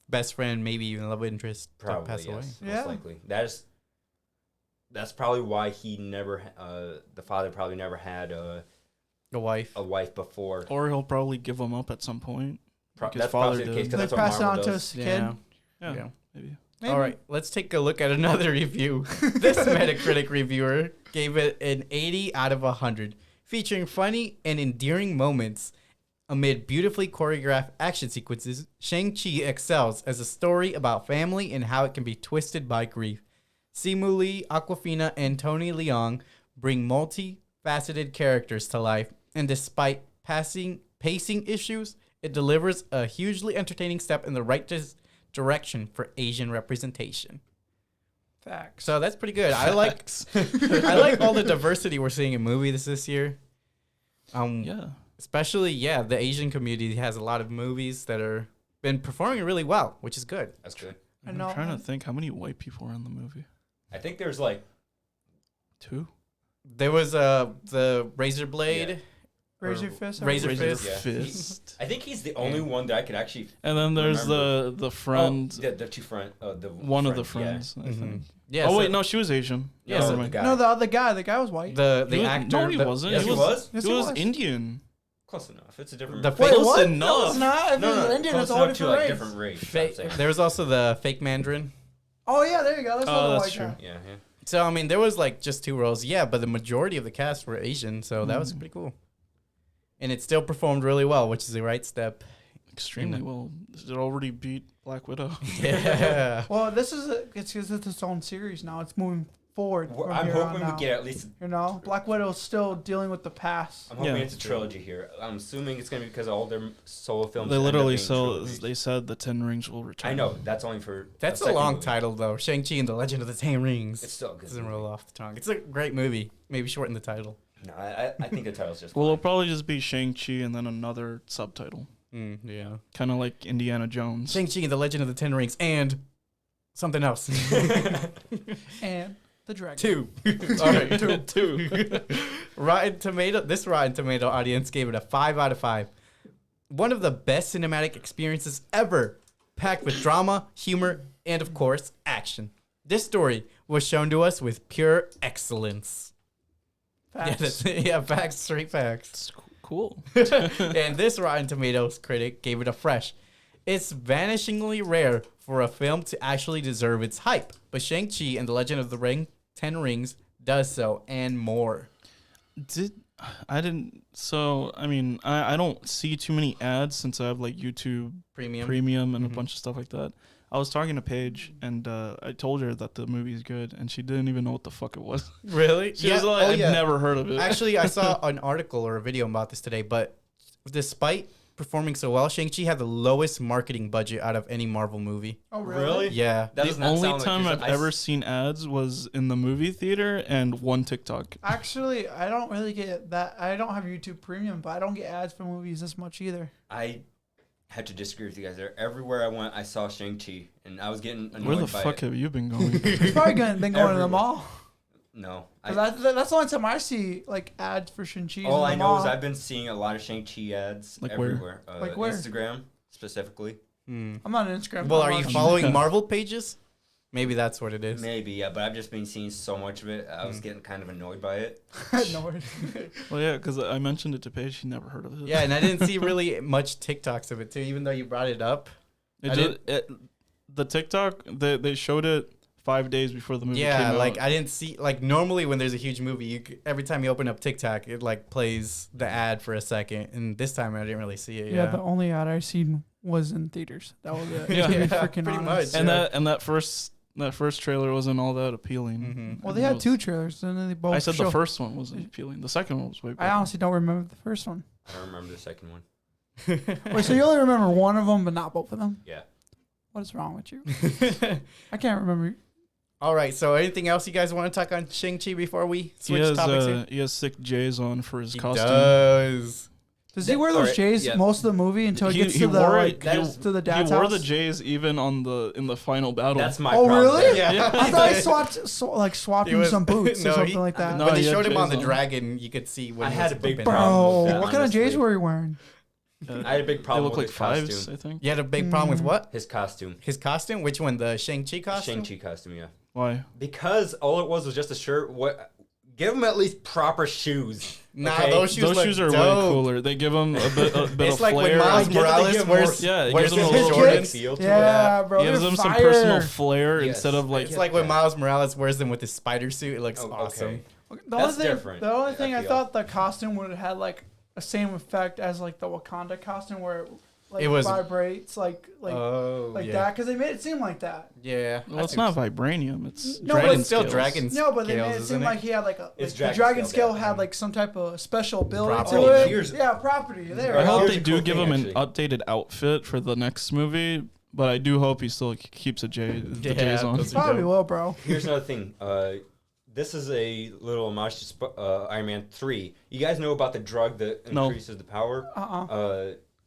best friend, maybe even love interest, Probably pass away. yes, Yeah. most likely. That's probably why he never. The father probably never had A wife. a wife before. Or he'll probably give them up at some point. Like his That's father probably the case did. because Like that's what pass it on Marvel to does. his kid. Yeah. Yeah, Yeah. maybe. Maybe. All right, let's take a look at another review. This Metacritic reviewer gave it an 80 out of 100, featuring funny and endearing moments. Amid beautifully choreographed action sequences, Shang-Chi excels as a story about family and how it can be twisted by grief. Simu Lee, Aquafina, and Tony Leung bring multifaceted characters to life, and despite pacing issues, it delivers a hugely entertaining step in the right direction for Asian representation. Facts. So that's pretty good. I like all the diversity we're seeing in movies this year. Yeah. Especially the Asian community has a lot of movies that are been performing really well, which is good. That's good. I I'm know. trying to think how many white people are in the movie. I think there's like 2? There was the Razor Blade, Razor Fist. Razor Razor Fist. Yeah. Fist. I think he's the only one that I could actually. And then there's Remember. the friend, Oh, the two friend. The one of the friends, friends, I think. Yeah. Oh so wait, no, she was Asian. Yeah, Never so mind. the guy. No, the other guy. The guy was white. the He was- actor. No, he wasn't. Yes, he he was. Yes, he he was was. Indian. Close enough. It's a different. The Wait, fake- Close what? enough. No, it's not. If no, it's no, Indian, close it's a whole enough to different like race. different race. I'm saying. There was also the fake Mandarin. Oh yeah, there you go. That's Oh, another that's white true. guy. Yeah, yeah. So I mean, there was like just 2 roles, but the majority of the cast were Asian, so that was pretty cool. And it still performed really well, which is the right step. Extremely well. It already beat Black Widow. Yeah. Well, this is it's its own series now. It's moving forward. Well, from I'm here on hoping now. we get at least. You know, Black Widow's still dealing with the past. I'm hoping Yeah. it's a trilogy here. I'm assuming it's gonna be because all their solo films. They end up literally being trilogies. they said the 10 rings will return. I know that's only for. That's a second long movie. title though. Shang-Chi and the Legend of the Ten Rings. It's still a good. Doesn't movie. roll off the tongue. It's a great movie. Maybe shorten the title. No, I think the title's just. Well, it'll fine. probably just be Shang-Chi and then another subtitle. Yeah. Kind of like Indiana Jones. Shang-Chi and the Legend of the Ten Rings and something else. And the dragon. 2. All right, 2. This Rotten Tomato audience gave it a 5 out of 5. One of the best cinematic experiences ever, packed with drama, humor, and of course, action. This story was shown to us with pure excellence. Facts. Yeah, facts, straight facts. It's cool. And this Rotten Tomatoes critic gave it a fresh. It's vanishingly rare for a film to actually deserve its hype, but Shang-Chi and the Legend of the Ten Rings does so and more. I don't see too many ads since I have like YouTube Premium and a bunch of stuff like that. I was talking to Paige and I told her that the movie is good and she didn't even know what the fuck it was. Really? She was like, I've never heard of it. Actually, I saw an article or a video about this today, but despite performing so well, Shang-Chi had the lowest marketing budget out of any Marvel movie. Oh, really? Yeah. That does The not only sound like time yours. I've ever seen ads was in the movie theater and one TikTok. Actually, I don't really get that. I don't have YouTube Premium, but I don't get ads for movies this much either. I had to disagree with you guys there. Everywhere I went, I saw Shang-Chi, and I was getting annoyed Where the by fuck it. have you been going? It's probably been going to the Everywhere. mall. No. 'Cause that's the only time I see like ads for Shang-Chi. All in I the know mall. is I've been seeing a lot of Shang-Chi ads Like where? everywhere. Like where? Instagram, specifically. I'm not on Instagram. Well, I'm are you on- following Marvel pages? Maybe that's what it is. Maybe, yeah, but I've just been seeing so much of it. I was getting kind of annoyed by it. No worries. Well, yeah, because I mentioned it to Paige. She never heard of it. Yeah, and I didn't see really much TikToks of it too, even though you brought it up. The TikTok, they showed it 5 days before the movie came Yeah, out. like I didn't see normally when there's a huge movie, every time you open up TikTok, it like plays the ad for a second, and this time I didn't really see it. Yeah, Yeah, the only ad I seen was in theaters. That was it. Yeah. To be Yeah, freaking pretty honest. much. and Yeah. that first trailer wasn't all that appealing. Mhm. Well, they had 2 trailers, and then they both. I said show- the first one wasn't appealing. The second one was way better. I honestly don't remember the first one. I don't remember the second one. Wait, so you only remember one of them, but not both of them? Yeah. What is wrong with you? I can't remember. All right, so anything else you guys want to talk on Shang-Chi before we he switch has topics here? he has sick J's on for his He costume. does. Does he wear those Alright, J's yeah. most of the movie until he He- gets he to the wore like, it- he- to the dad's he wore house? the J's even in the final battle. That's my Oh, problem. really? there. Yeah. I thought he swapped He him was- some boots no, or something he- like that. No, when they he had showed him on the J's on. dragon, you could see when I he had was a big flipping. problem Bro, with that, what kind of J's honestly. were you wearing? I had a big They problem look with like his fives, costume. I think. You had a big problem with what? His costume. His costume? Which one? The Shang-Chi costume? Shang-Chi costume, yeah. Why? Because all it was just a shirt. Give him at least proper shoes. Nah, okay? those shoes Those look shoes are way dope. cooler. They give him a bit It's of like when flair. Miles I get that they Morales give wears, more- yeah, it wears gives him his a little Jordans. kicks? feel to Yeah, bro. He gives they're them some fire. personal flair Yes. instead of like It's like when Miles Morales wears them with his spider suit. It looks Oh, awesome. okay. The only That's thing, different, The only I thing I feel. thought the costume would have had like a same effect as like the Wakanda costume where it It was- vibrates like Oh, that yeah. because they made it seem like that. Yeah. Well, it's not vibranium. It's No, dragon it's still scales. dragon No, but they scales, made it isn't seem it? like he had like It's the dragon dragon scale, scale yeah. had like some type of special ability Property. to it. Here's- Yeah, property. There. I Right. hope Here's they a do cool give thing, him an actually. updated outfit for the next movie, but I do hope he still keeps the Yeah, J's on. those are Probably dope. will, bro. Here's another thing. This is a little homage to Iron Man 3. You guys know about the drug that No. increases the power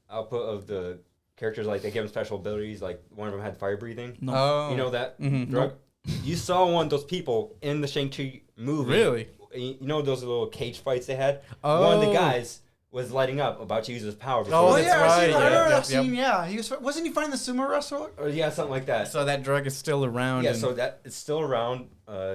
output of the characters? Like, they give them special abilities. Like, one of them had fire breathing. No. Oh. You know that Mhm. drug? You saw one of those people in the Shang-Chi movie. Really? You know those little cage fights they had? Oh. One of the guys was lighting up, about to use his power. Before Oh, Oh, that's yeah, right. I Yeah, remember yep, that scene. Yeah, he wasn't he fighting the sumo wrestler? Or, yeah, something like that. So that drug is still around. Yeah, and so that it's still around.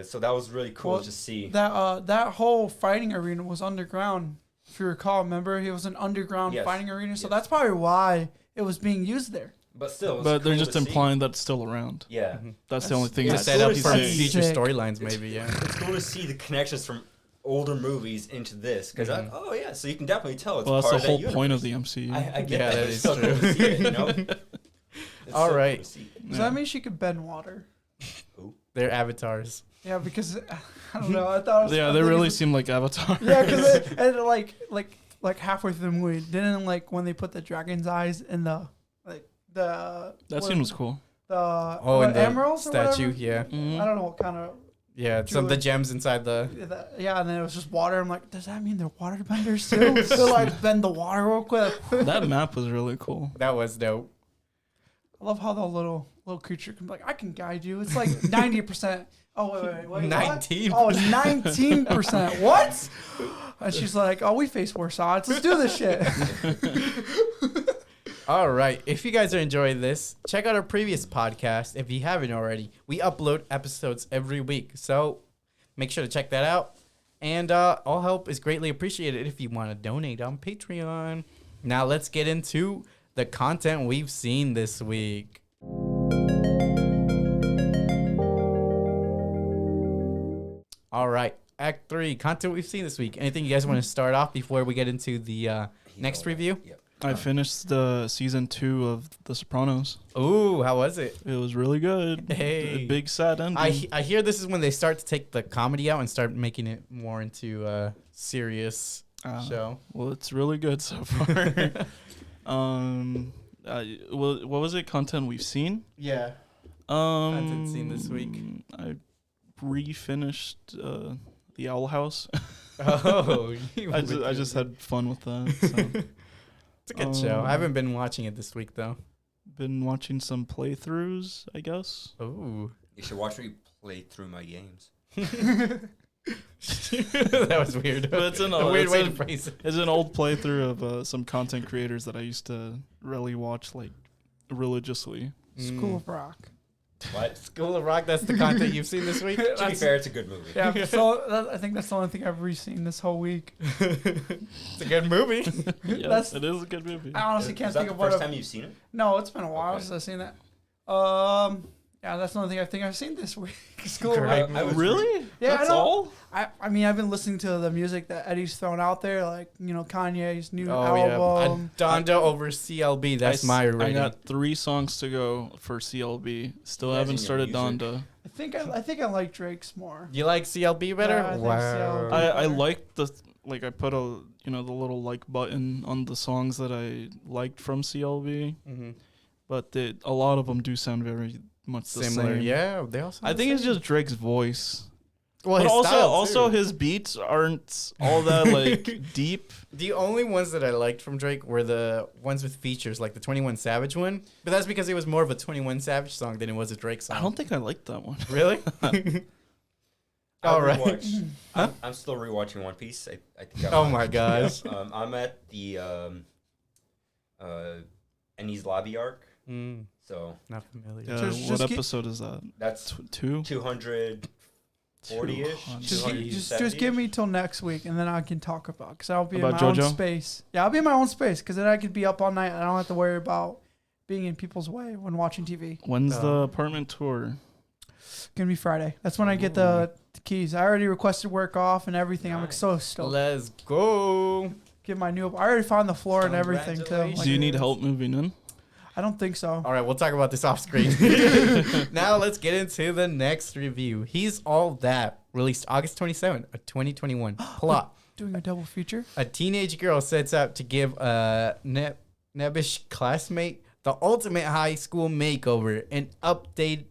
So that was really cool Well, to see. That whole fighting arena was underground. If you recall, remember it was an underground Yes. fighting arena, so Yes. that's probably why it was being used there. But still, it's But they're cool just to see. implying that it's still around. Yeah. That's the only thing. to Yeah, that's set up it's for cool to see. future Sick. storylines, maybe. Yeah. It's cool to see the connections from older movies into this because oh yeah, so you can definitely tell it's Well, that's part the of whole that point of universe. the MCU. I get Yeah, that. that It's is still true. cool to see it, you know? It's All still cool right. to see it. Does that mean she could bend water? They're avatars. Yeah, because I don't know. I thought. It was, Yeah, I they think really it's- seem like Avatar. Yeah, because like halfway through the movie, didn't like when they put the dragon's eyes in the That scene was cool. the Oh, and the emeralds or statue. whatever? Yeah. Mhm. I don't know what kind of Yeah, some of the gems inside the. Yeah, and then it was just water. I'm like, does that mean they're water benders too? So like bend the water real quick. That map was really cool. That was dope. I love how the little creature can be like, I can guide you. It's like 90%. Oh wait. 19%. Oh, it's 19%. What? And she's like, oh, we face worse odds. Let's do this shit. All right. If you guys are enjoying this, check out our previous podcast if you haven't already. We upload episodes every week, so make sure to check that out. And all help is greatly appreciated if you want to donate on Patreon. Now let's get into the content we've seen this week. All right. Act 3, content we've seen this week. Anything you guys want to start off before we get into the next review? Yep. I finished the season 2 of The Sopranos. Ooh, how was it? It was really good. Hey. A big sad ending. I hear this is when they start to take the comedy out and start making it more into a serious show. Well, it's really good so far. What was it? Content we've seen? Yeah. Content seen this week. I refinished The Owl House. Oh. I just had fun with that. So. It's a good show. I haven't been watching it this week, though. Been watching some playthroughs, I guess. Ooh. You should watch me play through my games. That was weird. But it's a weird way to phrase it. It's an old playthrough of some content creators that I used to really watch like religiously. School of Rock. What? School of Rock, that's the content you've seen this week? To be fair, it's a good movie. Yeah, so I think that's the only thing I've re-seen this whole week. It's a good movie. Yes, it is a good movie. I honestly can't Is that think the of what. first time you've seen it? No, it's been a while Okay. since I've seen that. Yeah, that's the only thing I think I've seen this week. School of Great Rock. I was Really? Yeah, That's I know. all? I mean, I've been listening to the music that Eddie's thrown out there, like, you know, Kanye's new Oh, yeah. album. Donda over CLB. That's my I rating. got 3 songs to go for CLB. Still Imagine haven't your started music. Donda. I think I like Drake's more. You like CLB better? Yeah, I think CLB. I liked I put the little like button on the songs that I liked from CLB, Mhm. but a lot of them do sound very much the Similar. same. Yeah, they all sound I the think it's same. just Drake's voice. Well, But his style, also too. his beats aren't all that like deep. The only ones that I liked from Drake were the ones with features, like the 21 Savage one. But that's because it was more of a 21 Savage song than it was a Drake song. I don't think I liked that one. Really? All right. I'm still rewatching One Piece. I think Oh my gosh. I'm at the Enies Lobby arc, Mm, so not familiar. Just What keep- episode is that? that's 2? 240-ish. 200. Just give me till next week, and then I can talk about, because I'll be in my About own JoJo? space. Yeah, I'll be in my own space, because then I could be up all night, and I don't have to worry about being in people's way when watching TV. When's the apartment tour? Gonna be Friday. That's when I get the keys. I already requested work off and everything. I'm like so stoked. Let's go. Get my new. I already found the floor and everything too. Congratulations. Do you need help moving in? I don't think so. All right, we'll talk about this off screen. Now let's get into the next review. He's All That, released August 27th of 2021. Plot. Doing a double feature. A teenage girl sets out to give a nebbish classmate the ultimate high school makeover, an updated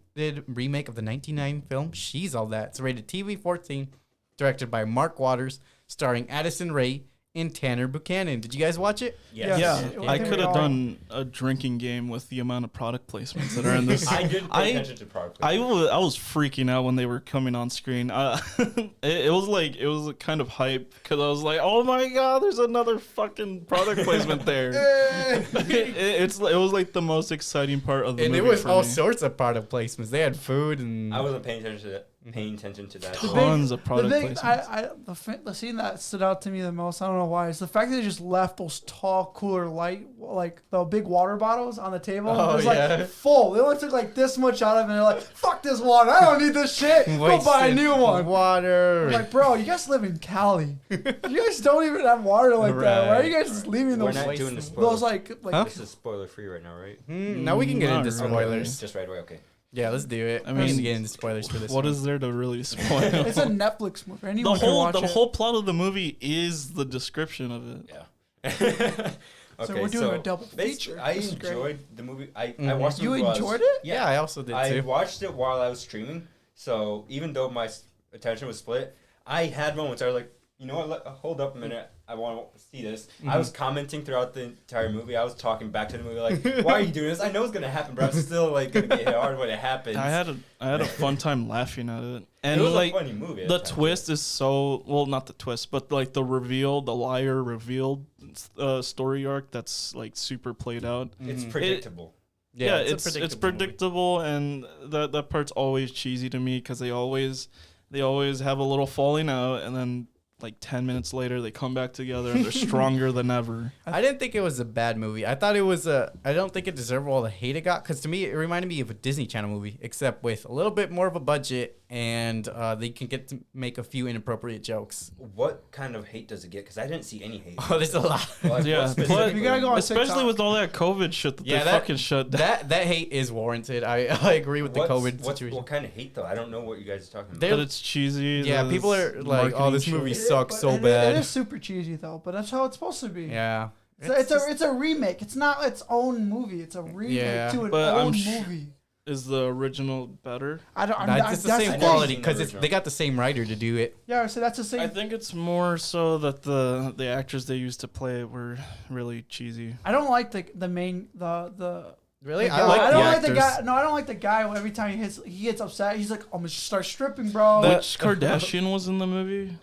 remake of the 1999 film She's All That. It's rated TV-14, directed by Mark Waters, starring Addison Rae and Tanner Buchanan. Did you guys watch it? Yes. Yeah. I think could we have all- dun a drinking game with the amount of product placements that are in this. I didn't pay attention to product. I was freaking out when they were coming on screen. It was kind of hype because I was like, "Oh my god, there's another fucking product placement there." it was like the most exciting part of the And movie. it was for all me. sorts of product placements. They had food and... I wasn't paying attention to that. Tons of product the thing, placements. the scene that stood out to me the most, I don't know why, is the fact that they just left those tall cooler light, like the big water bottles on the table. Oh, it was yeah. like full. They only took like this much out of it. And they're like, "Fuck this water. I don't need this shit. Go buy a Wasted new one." Water. I'm like, bro, you guys live in Cali. You guys don't even have water like that. Why are you guys just leaving We're those? not doing the spoilers. Those like Huh? This is spoiler free right now, right? Now we can get Not into really. spoilers. Just right away. Okay. Yeah, let's do it. I I mean, mean, get into spoilers for this What one. is there to really spoil? It's a Netflix movie. Anyone can watch the it. whole plot of the movie is the description of it. Yeah. So we're doing a double feature. I This is great. enjoyed the movie. I Mhm. watched the You movie while I was- enjoyed it? Yeah, I also did I too. watched it while I was streaming. So even though my attention was split. I had moments I was like, you know what? Hold up a minute. I want to see this. I was commenting throughout the entire movie. I was talking back to the movie like, "Why are you doing this? I know it's gonna happen, but I'm still like gonna get hit hard when it happens." I had a fun time laughing at it, and it was like a funny movie. the twist is so well, not the twist, but like the liar revealed story arc that's like super played out. It's predictable. Yeah, it's predictable, and that part's always cheesy to me because they always have a little falling out, and then like 10 minutes later they come back together and they're stronger than ever. I didn't think it was a bad movie. I thought it was I don't think it deserved all the hate it got, because to me it reminded me of a Disney Channel movie, except with a little bit more of a budget, and they can get to make a few inappropriate jokes. What kind of hate does it get? Because I didn't see any hate. Oh, there's a lot. Like, Yeah, what but specifically? You gotta go on Especially TikTok. with all that COVID shit that Yeah, they that- fucking shut down. That hate is warranted. I agree with the COVID situation. What kind of hate though? I don't know what you guys are talking about. They're- But it's cheesy. Yeah, there's people are like, "Oh, this marketing movie shit. sucks so It bad." is super cheesy though, but that's how it's supposed to be. Yeah. It's a remake. It's not its own movie. It's a remake Yeah. to an But I'm own sh- movie. Is the original better? I don't. It's the that's same the quality thing. because Original. they got the same writer to do it. Yeah, so that's the same. I think it's more so that the actors they used to play it were really cheesy. I don't like the main the. Really, the I guy. like I the don't actors. like the guy. No, I don't like the guy. Who every time he gets upset, he's like, "I'm gonna start stripping, bro." Which Kardashian was in the movie?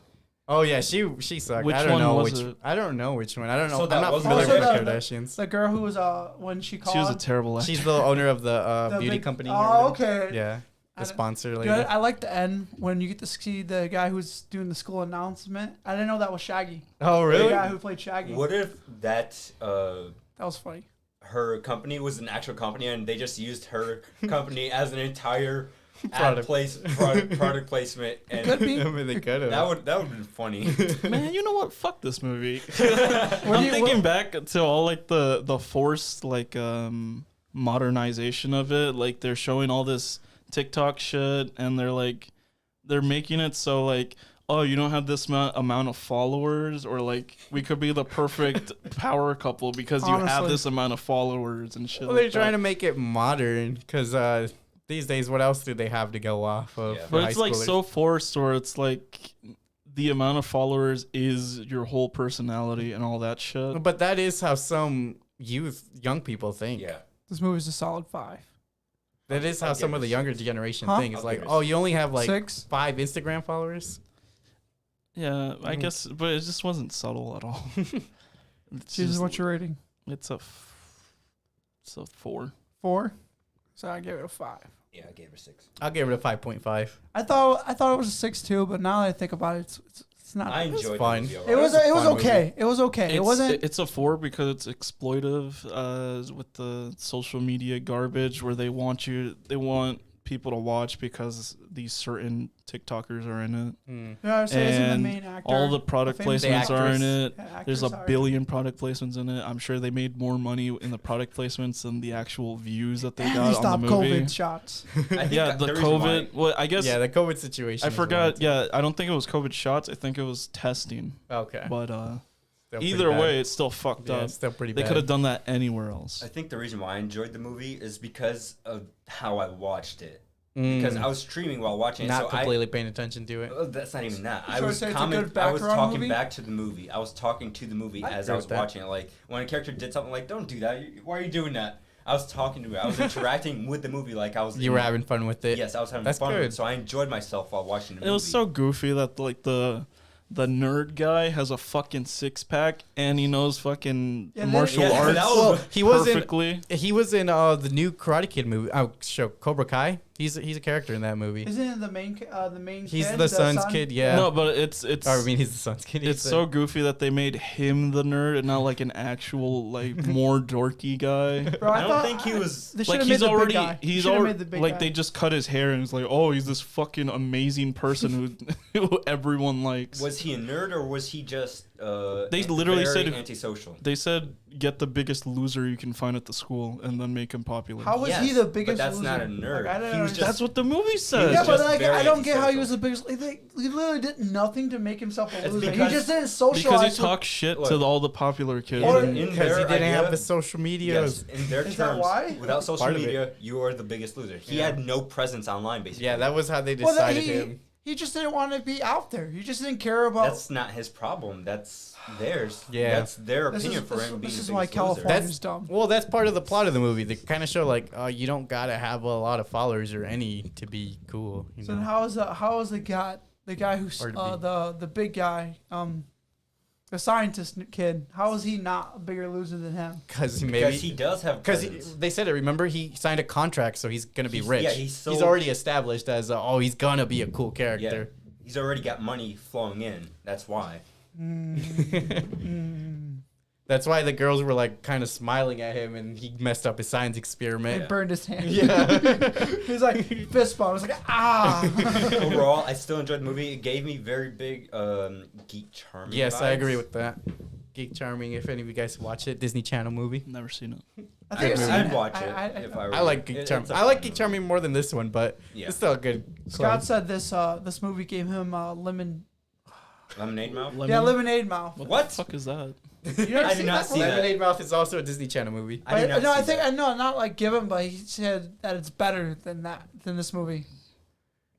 Oh yeah, she sucked. Which I don't one know was which. it? I don't know which one. I don't know. So I'm that not wasn't familiar with Also the the- Kardashians. the girl who was when she called. She was a terrible actor. She's the owner of the the beauty big- company. or Oh, whatever. okay. Yeah, I the don't- sponsor Dude, lady. I like the end when you get to see the guy who's doing the school announcement. I didn't know that was Shaggy. Oh The really? guy who played Shaggy. What if that That was funny. her company was an actual company and they just used her company as an entire Product. product placement? And Could be. I mean, they could have. that would have been funny. Man, you know what? Fuck this movie. What do I'm you- thinking back to all like the forced like modernization of it. Like they're showing all this TikTok shit, and they're making it so like, oh, you don't have this amount of followers, or like we could be the perfect power couple because you have Honestly. this amount of followers and shit. Well, they're trying to make it modern because these days, what else do they have to go off of? Yeah. for But high it's like schoolers? so forced, or it's like the amount of followers is your whole personality and all that shit. But that is how some young people think. Yeah. This movie's a solid 5. That is how I'll some give of the it younger 6. generation Huh? think. It's I'll like, give it oh, you only have like 6. 5 Instagram followers. Yeah, I guess, but it just wasn't subtle at all. It's Jesus, just- what's your rating? It's a 4. 4. So I give it a 5. Yeah, I gave her 6. I'll give it a 5.5. I thought it was a 6 too, but now that I think about it, it's not. I enjoyed it. fun. It was a fun okay. It was okay. It wasn't. It's a 4 because it's exploitive with the social media garbage where they want people to watch because these certain TikTokers are in it. Yeah, I would say isn't the And main actor. all the product a famous placements are in actress. it. Yeah, There's a actors are. billion product placements in it. I'm sure they made more money in the product placements than the actual views that they And got stop on the movie. COVID shots. I think Yeah, that the reason why- COVID. Well, I guess Yeah, the COVID situation. I is forgot. warranted. Yeah, I don't think it was COVID shots. I think it was testing. Okay. But Still pretty either bad. way, it's still fucked yeah, up. it's still pretty They bad. could have done that anywhere else. I think the reason why I enjoyed the movie is because of how I watched it. Because I was streaming while watching it. not so completely paying attention to it. That's not even that. I So was it's a good I was background talking movie? back to the movie. I was talking to the movie I as agree I was with that. watching it. Like when a character did something, like don't do that. Why are you doing that? I was talking to it. I was interacting with the movie like I was. You were having fun with it. Yes, I was having That's fun with good. it. So I enjoyed myself while watching the movie. It was so goofy that like the nerd guy has a fucking 6-pack and he knows fucking Yeah, martial yeah, arts that was- Well, he was in perfectly. the new Karate Kid movie. Show Cobra Kai. He's a character in that movie. Isn't it the main He's kid, the son's son? kid. Yeah. No, but it's Or, I mean, he's the son's kid. it's so goofy that they made him the nerd and not like an actual like more dorky guy. Bro, I don't thought- think he was- They Like should've he's made the big already guy. he's Should've already made the big like guy. they just cut his hair and it's like, oh, he's this fucking amazing person who everyone likes. Was he a nerd or was he just? They literally very said- antisocial. They said get the biggest loser you can find at the school and then make him popular. How was he Yes, the but biggest that's loser? not a nerd. Like, I don't He was understand. just- That's what the movie says. Yeah, was but just like very I don't get how he antisocial. was the biggest. Like, he literally did nothing to make himself a It's loser. He because- just didn't socialize. because he with- talk't shit Look. to all the popular kids. Or- and- in because their he didn't idea- have the social media. Yes, in their Is that terms, why? without social Part of it. media, you are the biggest loser. He Yeah. had no presence online, basically. Yeah, that was how they Well, decided he, him. He just didn't want to be out there. He just didn't care about. That's not his problem. That's theirs. Yeah. That's their opinion for him being This is the why biggest loser. California's dumb. Well, that's part of the plot of the movie. They kind of show like, you don't gotta have a lot of followers or any to be cool. You So know? then how is the guy who's Or to the big guy, the scientist kid? How is he not a bigger loser than him? Because Because he does have Because presence. they said it. Remember, he signed a contract, so he's gonna be He's- rich. yeah, he's already established as he's gonna be a cool character. He's already got money flowing in. That's why. That's why the girls were like kind of smiling at him, and he messed up his science They experiment. burned his hand. Yeah. He's like fist bump. I was like, ah. Overall, I still enjoyed the movie. It gave me very big geek charming. Yes, I vibes. agree with that. Geek Charming. If any of you guys watch it, Disney Channel movie. Never seen it. I've seen I'd it. watch it if I were. I like Geek Charming. I like Geek Charming more than this one, but Yeah. it's still a good. Scott close. said this movie gave him Lemonade Mouth. lemonade mouth. What? the fuck is that? You never I did seen not that see movie? that. Lemonade Mouth is also a Disney Channel movie. I did not no, I see think that. not like give him, but he said that it's better than this movie.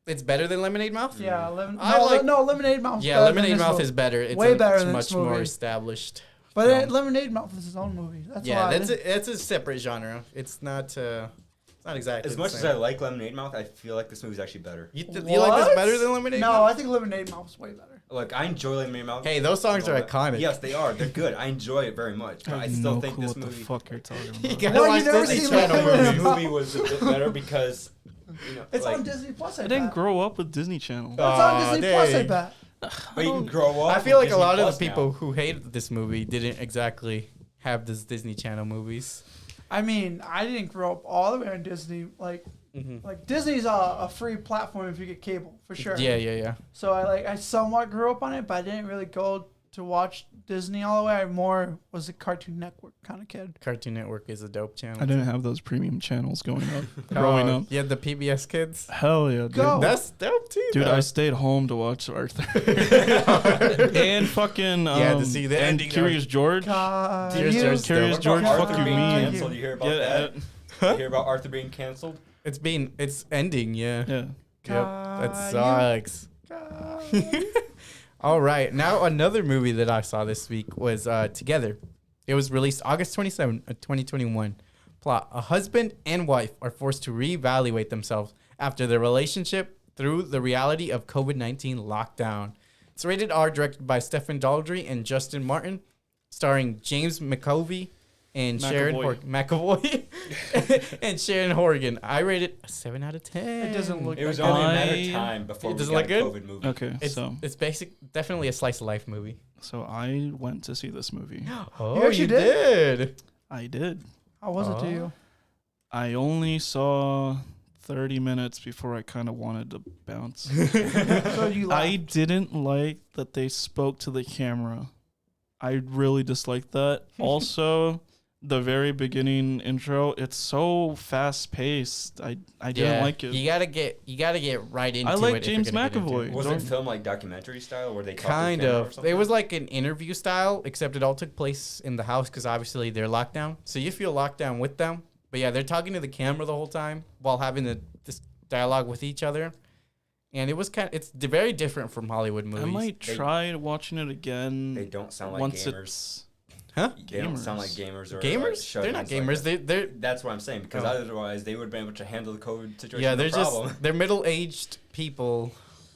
It's better than Lemonade Mouth. Yeah, I no, Lemonade Mouth. Yeah, Lemonade Mouth is better. It's Way better than much this more movie. established. But film. Lemonade Mouth is his own movie. That's Yeah, why. that's a separate genre. It's not. It's not exactly. As the much as same. I like Lemonade Mouth, I feel like this movie's actually better. You like this What? better than Lemonade No, Mouth? I think Lemonade Mouth is way better. Like, I enjoy Lemonade Mouth. Hey, those songs are All that. iconic. Yes, they are. They're good. I enjoy it very much. But I have still no think clue this what movie. the fuck you're talking You about. gotta What, watch you never Disney seen Channel Lemonade movies. This movie was a bit better because, It's like, on Disney Plus. I didn't grow up with Disney Channel. It's on Disney Plus. I dang. bet. but you can grow up. I feel like with a lot Disney of the Plus people now. who hated this movie didn't exactly have this Disney Channel movies. I mean, I didn't grow up all the way on Disney. Like Disney's a free platform if you get cable for sure. Yeah. So I somewhat grew up on it, but I didn't really go to watch Disney all the way. I more was a Cartoon Network kind of kid. Cartoon Network is a dope channel. I didn't have those premium channels growing up. Yeah, the PBS kids. Hell yeah, dude. Go. That's dope too. Dude, though. I stayed home to watch Arthur. And fucking Yeah, to see the and ending. Curious George. Curious You- George. Curious What George, about fuck Arthur you, being me. canceled? You hear about Yeah, that? You hear about Arthur being canceled? It's ending. Yeah. yeah. Yep. That Caillou. sucks. All right. Now another movie that I saw this week was Together. It was released August 27, 2021. Plot: a husband and wife are forced to reevaluate themselves after their relationship through the reality of COVID-19 lockdown. It's rated R, directed by Stephen Daldry and Justin Martin, starring James McAvoy and Sharon McAvoy and Sharon Horgan. I rated a 7 out of 10. It doesn't look. It was like only a I- matter of time before It we doesn't got look a good? COVID movie. Okay, It's definitely a slice of life movie. so I went to see this movie. Oh, actually did. I did. How was it to you? I only saw 30 minutes before I kind of wanted to bounce. So you I laughed. didn't like that they spoke to the camera. I really disliked that. Also, the very beginning intro, it's so fast paced. I didn't like it. You gotta get right into it. I like if you're James gonna get into McAvoy. it. Was Don't- it filmed like documentary style where they talked to Kind the camera or of. something? It was like an interview style, except it all took place in the house because obviously they're locked down. So you feel locked down with them. But yeah, they're talking to the camera the whole time while having this dialogue with each other. And it was it's very different from Hollywood movies. I might They- try watching it again. They don't sound like once gamers. it's Huh? They don't sound like Gamers. gamers or Gamers? Like They're not shut-ins gamers. Like that. They're That's what I'm saying because Oh. otherwise they would have been able to handle the COVID situation. yeah, no they're problem. they're middle-aged people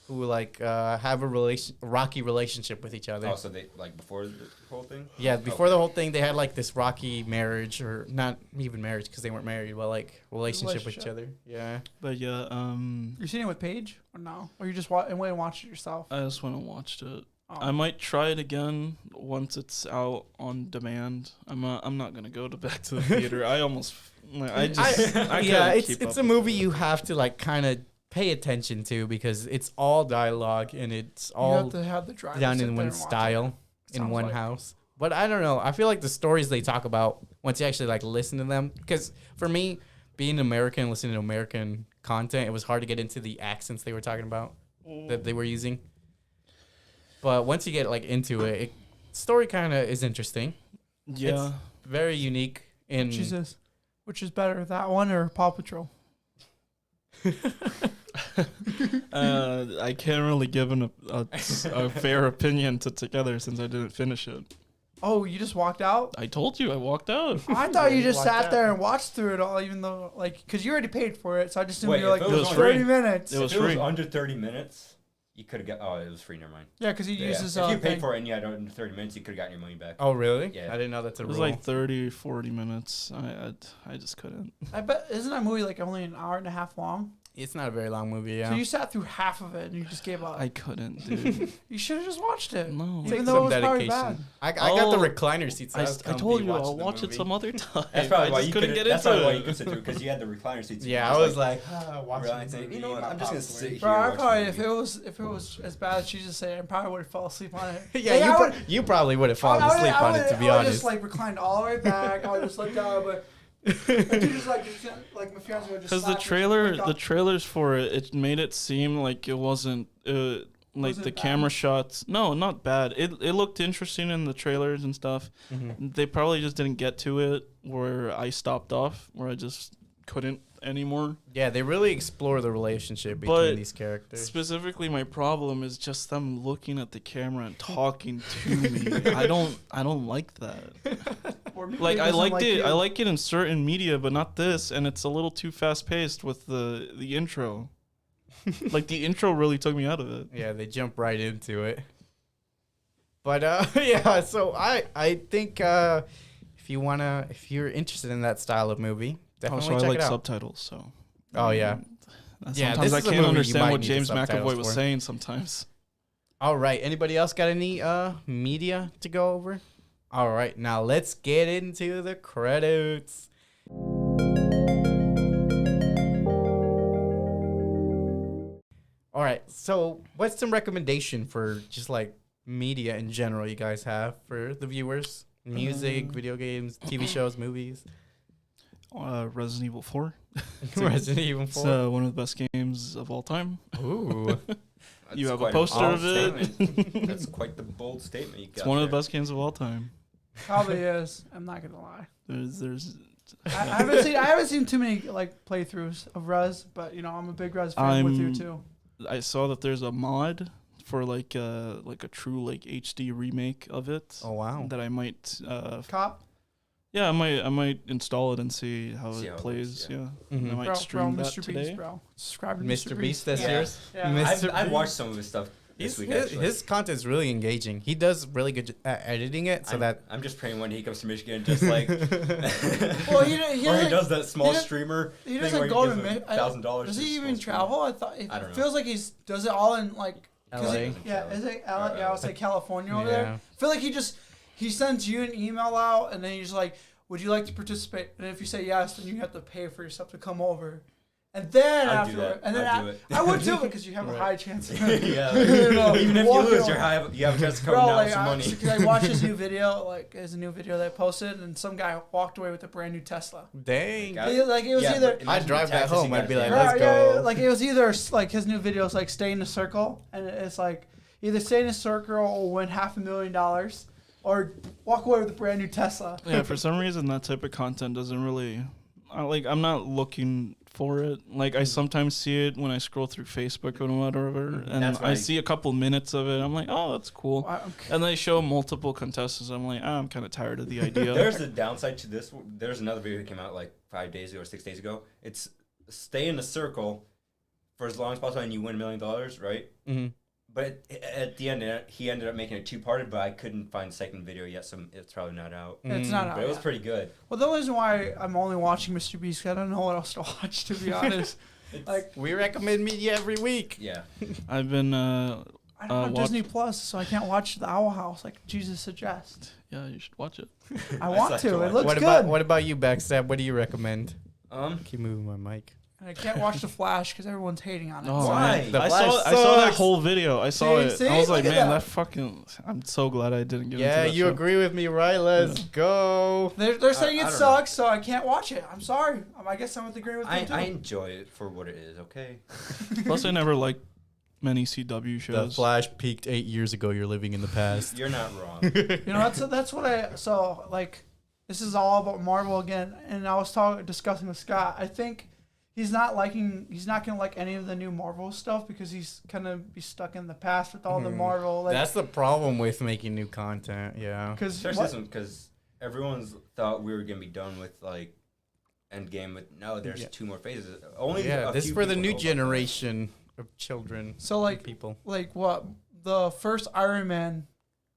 who have a rocky relationship with each other. Oh, so they like before the whole thing? Yeah, before Okay. the whole thing, they had like this rocky marriage, or not even marriage because they weren't married, but like relationship with each other. Yeah. But yeah, You're seeing it with Paige or no? Or you just went and watched it yourself? I just went and watched it. Oh. I might try it again once it's out on demand. I'm not gonna go back to the theater. I almost I yeah, couldn't it's keep it's up a with movie it. you have to like kind of pay attention to because it's all dialogue and it's You all have to have the drive. done to sit in there one and watch it. style in Sounds one like- house. But I don't know. I feel like the stories they talk about once you actually like listen to them, because for me, being American, listening to American content, it was hard to get into the accents they were talking about that they were using. But once you get like into it, story kind of is interesting. Yeah. Very unique. In Which is better, that one or Paw Patrol? I can't really give a fair opinion to Together since I didn't finish it. Oh, you just walked out? I told you I walked out. I thought you just walked sat out. there and watched through it all, even though, like, because you already paid for it. So I just assumed Wait, you were like, if it was 30 free. minutes. It was if it was free. under 30 minutes, you could have got. Oh, it was free. Never mind. Yeah, because he Yeah. uses. If you paid thing. for it and you had under 30 minutes, you could have gotten your money back. Oh, really? Yeah. I didn't know that's a It rule. was like 30, 40 minutes. I just couldn't. I bet isn't that movie like only an hour and a half long? It's not a very long movie, yeah. So you sat through half of it and you just gave up. I couldn't, dude. You should have just watched it. No. Even Takes though it some was probably bad. dedication. I got the Oh, recliner seats. So I was told comfy you I'll watching the watch it movie. some other time. That's probably I why just you couldn't couldn't get That's into probably why it. you could sit through because you had the recliner seats. Yeah, I was like, watching relaxing. the You know movie, what? I'm my just gonna popcorn. sit here. Bro, I watch the probably movie. if it was as bad as she's just saying, I probably would have fell asleep on it. Yeah, Like, you, I would- you probably would have I fallen would- asleep I on would- it, to be I would honest. just like reclined all the way back. I would just look down, but I do just like my fiance would just. Because the slap me, the trailers for it made it seem like it wasn't like Wasn't the bad? camera shots. No, not bad. It looked interesting in the trailers and stuff. Mhm. They probably just didn't get to it where I stopped off, where I just couldn't anymore. Yeah, they really explore the relationship between But these characters. Specifically, my problem is just them looking at the camera and talking to me. I don't like that. Or maybe Like it I doesn't liked like it. you. I like it in certain media, but not this. And it's a little too fast paced with the intro. Like the intro really took me out of it. Yeah, they jump right into it. But yeah, so I think if you're interested in that style of movie, definitely Also, I check like it out. subtitles. So. Oh yeah. Yeah, Sometimes this I is a can't movie you understand might what need the James subtitles McAvoy was for. saying sometimes. All right. Anybody else got any media to go over? All right. Now let's get into the credits. All right. So, what's some recommendation for just like media in general you guys have for the viewers? Music, video games, TV shows, movies. Resident Evil 4. Resident Evil It's 4. one of the best games of all time. Ooh. You have a quite poster bold of it. statement. That's quite the bold statement you got. It's one of the there. best games of all time. Probably is. I'm not gonna lie. There's I haven't seen too many like playthroughs of Rez, but you know I'm a big Rez fan with you I'm- too. I saw that there's a mod for like a true like HD remake of it. Oh wow. That I might Cop, yeah, I might install it and see how See it how it plays. looks, yeah. Yeah. Mhm. I might bro, stream that Mr. today. Beast, bro. Subscribe to Mr. Beast, that's Yeah. yours? Yeah. Mr. I've Beast. watched some of his stuff this week. His, Actually. his content's really engaging. He does really good at editing it, so that I'm just praying when he comes to Michigan, just like Well, he or he doesn't- does that small he does- streamer. He thing doesn't where go to gives Mi- $1,000. Does to he small even streamer. travel? I thought it I don't know. feels like he does it all in like 'cause LA. yeah, is it LA? Yeah, I was like California over Yeah. there. I feel like he sends you an email out and then he's like, "Would you like to participate?" And if you say yes, then you have to pay for yourself to come over. And then I'd do afterward, that. and then I'd do it. I would too because you have a Right. high chance. Of Yeah. You know, Even if you walking lose, over. you have a chance to come Bro, down like, with some money. Because I watched his new video, like his new video that I posted, and some guy walked away with a brand new Tesla. dang. Got Like it was Yeah, either but imagine I'd the drive that taxes he home. I'd gotta be pay. like, Right, let's yeah, go. like it was either like his new video is like stay in a circle, and it's like either stay in a circle or win $500,000, or walk away with a brand new Tesla. Yeah, for some reason that type of content doesn't really I'm not looking for it. Like I sometimes see it when I scroll through Facebook or whatever, and That's why I see a couple minutes of it. I'm like, oh, that's cool. And they show multiple contestants. I'm like, I'm kind of tired of the idea. There's a downside to this. There's another video that came out like 5 days ago or 6 days ago. It's stay in the circle for as long as possible and you win $1 million, right? Mm-hmm. But at the end, he ended up making it two-parted, but I couldn't find the second video yet, so it's probably not out. It's not out But it was yet. pretty good. Well, the reason why I'm only watching Mr. Beast, 'cause I don't know what else to watch, to be honest. Like We recommend media every week. Yeah. I've been I don't have watch- Disney Plus, so I can't watch The Owl House like Jesus suggests. yeah, you should watch it. I want like to. to It watch looks What good. about you, Backstab? What do you recommend? Keep moving my mic. And I can't watch The Flash because everyone's hating on it. Oh, Why? man. The I Flash saw that sucks. whole video. I saw it. See? I was like, Look at man, that. that fucking. I'm so glad I didn't get into Yeah, that you show. agree with me, right? Let's go. They're saying I it don't sucks, so I can't watch it. I'm sorry. I guess I'm agreeing with them too. I enjoy it for what it is, okay? Plus, I never liked many CW The shows. Flash peaked 8 years ago. You're living in the past. You're not wrong. You know, that's what I so like. This is all about Marvel again, and I was discussing with Scott. I think he's not gonna like any of the new Marvel stuff because he's gonna be stuck in the past with all the Marvel. Like, That's the problem with making new content. Yeah. Because everyone's thought we were gonna be done with like Endgame, but no, there's 2 more phases. Only this is for the new generation of children. So like people. Like what the first Iron Man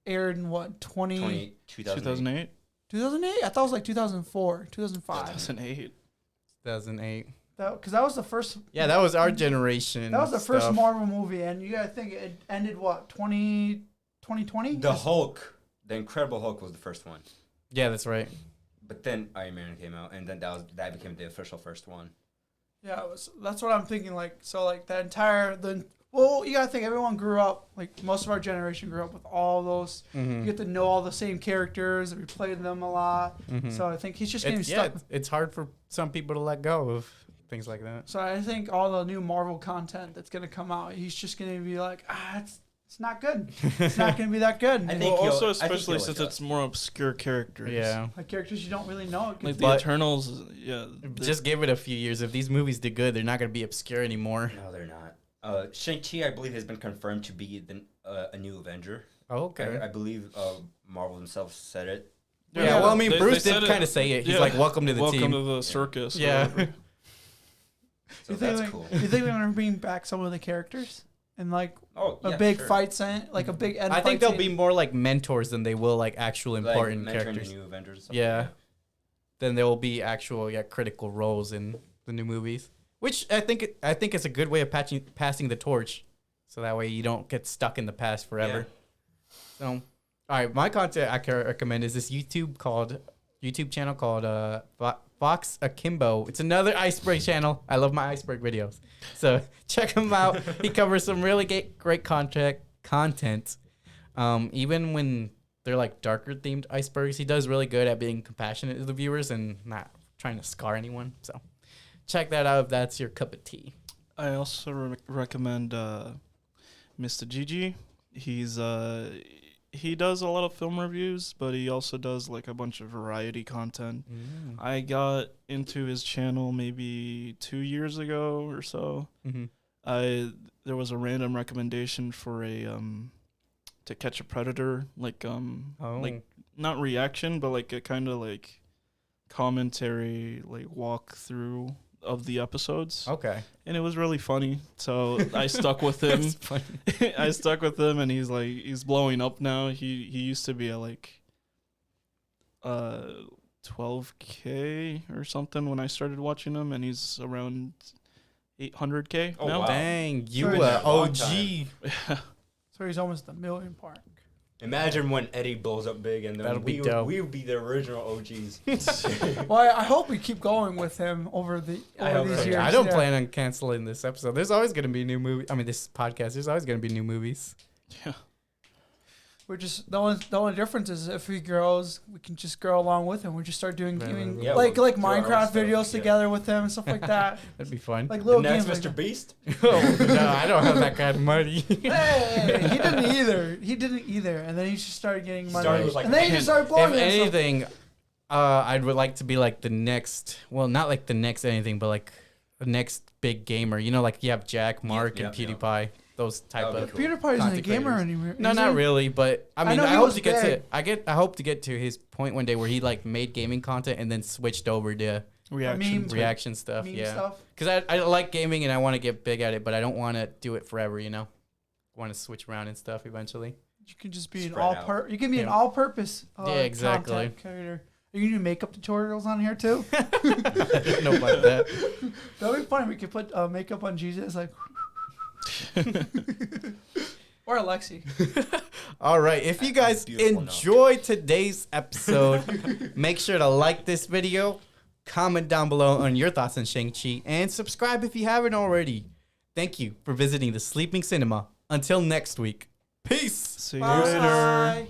aired in what 2008. 2008. 2008? I thought it was like 2004, 2005. 2008. 2008. Because that was the first. Yeah, that was our generation. That was the first stuff. Marvel movie, and you gotta think it ended what 2020. The Hulk, the Incredible Hulk, was the first one. Yeah, that's right. But then Iron Man came out, and then that became the official first one. Yeah, that's what I'm thinking. Like, so like that entire well, you gotta think everyone grew up, like most of our generation grew up with all those. You get to know all the same characters, and we played them a lot. So I think he's just getting stuck. Yeah, it's hard for some people to let go of things like that. So I think all the new Marvel content that's gonna come out, he's just gonna be like, it's not good. It's not gonna be that good. I think Well, also, he'll especially since adjust. it's more obscure characters. Yeah. Like characters you don't really know. Like the But- Eternals, yeah. Just give it a few years. If these movies do good, they're not going to be obscure anymore. No, they're not. Shang-Chi, I believe, has been confirmed to be a new Avenger. Oh, okay. I believe Marvel themselves said it. Yeah, well, I mean, They Bruce said did it. kind of say it. He's Yeah. like, welcome to the Welcome team. to the circus. or Yeah. whatever. So you think that's like, cool. You think they're gonna bring back some of the characters and like Oh, a yeah, big sure. fight scene, like a big end I fight think they'll scene? be more like mentors than they will like actual Like, important mentoring characters. the new Avengers. and stuff Yeah. like that. Then there will be actual critical roles in the new movies, which I think it's a good way of passing the torch, so that way you don't get stuck in the past forever. So, all right, my content I can recommend is this YouTube channel called Fox Akimbo. It's another iceberg channel. I love my iceberg videos, so check him out. He covers some really great content. Even when they're like darker themed icebergs, he does really good at being compassionate to the viewers and not trying to scar anyone. So check that out if that's your cup of tea. I also recommend Mr. Gigi. He does a lot of film reviews, but he also does like a bunch of variety content. I got into his channel maybe 2 years ago or so. There was a random recommendation for a To Catch a Predator, like not reaction, but like a kind of like commentary, like walkthrough of the episodes. Okay. And it was really funny, so I stuck with him. It's funny. I stuck with him, and he's blowing up now. He used to be at like 12K or something when I started watching him, and he's around 800K Oh, now. wow. Dang, you Sorry, a long OG. time. So he's almost the million mark. Imagine when Eddie blows up big, and That'll then be dope. we would be the original OGs. Well, I hope we keep going with him over I these hope so. years. I don't plan on canceling this episode. There's always going to be new movie. I mean, this podcast. There's always going to be new movies. Yeah. We're just the only difference is if he grows, we can just grow along with him. We just start doing Right, gaming, right, right. like Yeah, we'll do our own Minecraft stuff, videos yeah. together with him and stuff like that. That'd be fun. Like The little next games. Mr. Like Beast. Oh, no, I don't have that kind of money. hey, he didn't either. He didn't either. And then he just started getting money. Started with, like, and then he just started blowing If it. So- anything, I would like to be like the next. Well, not like the next anything, but like the next big gamer. You know, like you have Jack, Mark, yeah, and PewDiePie. Those type That would of. be cool. PewDiePie isn't a Content gamer creators. anymore. No, is not he? really, but I mean, know I, he hope was to get big. I hope to get to his point one day where he like made gaming content and then switched over to Reaction. memes. reaction stuff. Meme Yeah, stuff. because I like gaming and I want to get big at it, but I don't want to do it forever. You know, want to switch around and stuff eventually. You can just be an Spread out. You can be an Yeah. all-purpose. Yeah, exactly. content creator. Are you gonna do makeup tutorials on here too? I don't know about that. That'd be funny. We could put makeup on Jesus, like, or Aleksey. All right. If you guys Beautiful enjoyed today's episode, make sure to like this video, comment down below on your thoughts on Shang-Chi, and subscribe if you haven't already. Thank you for visiting the Sleeping Cinema. Until next week. Peace. See you later. Bye.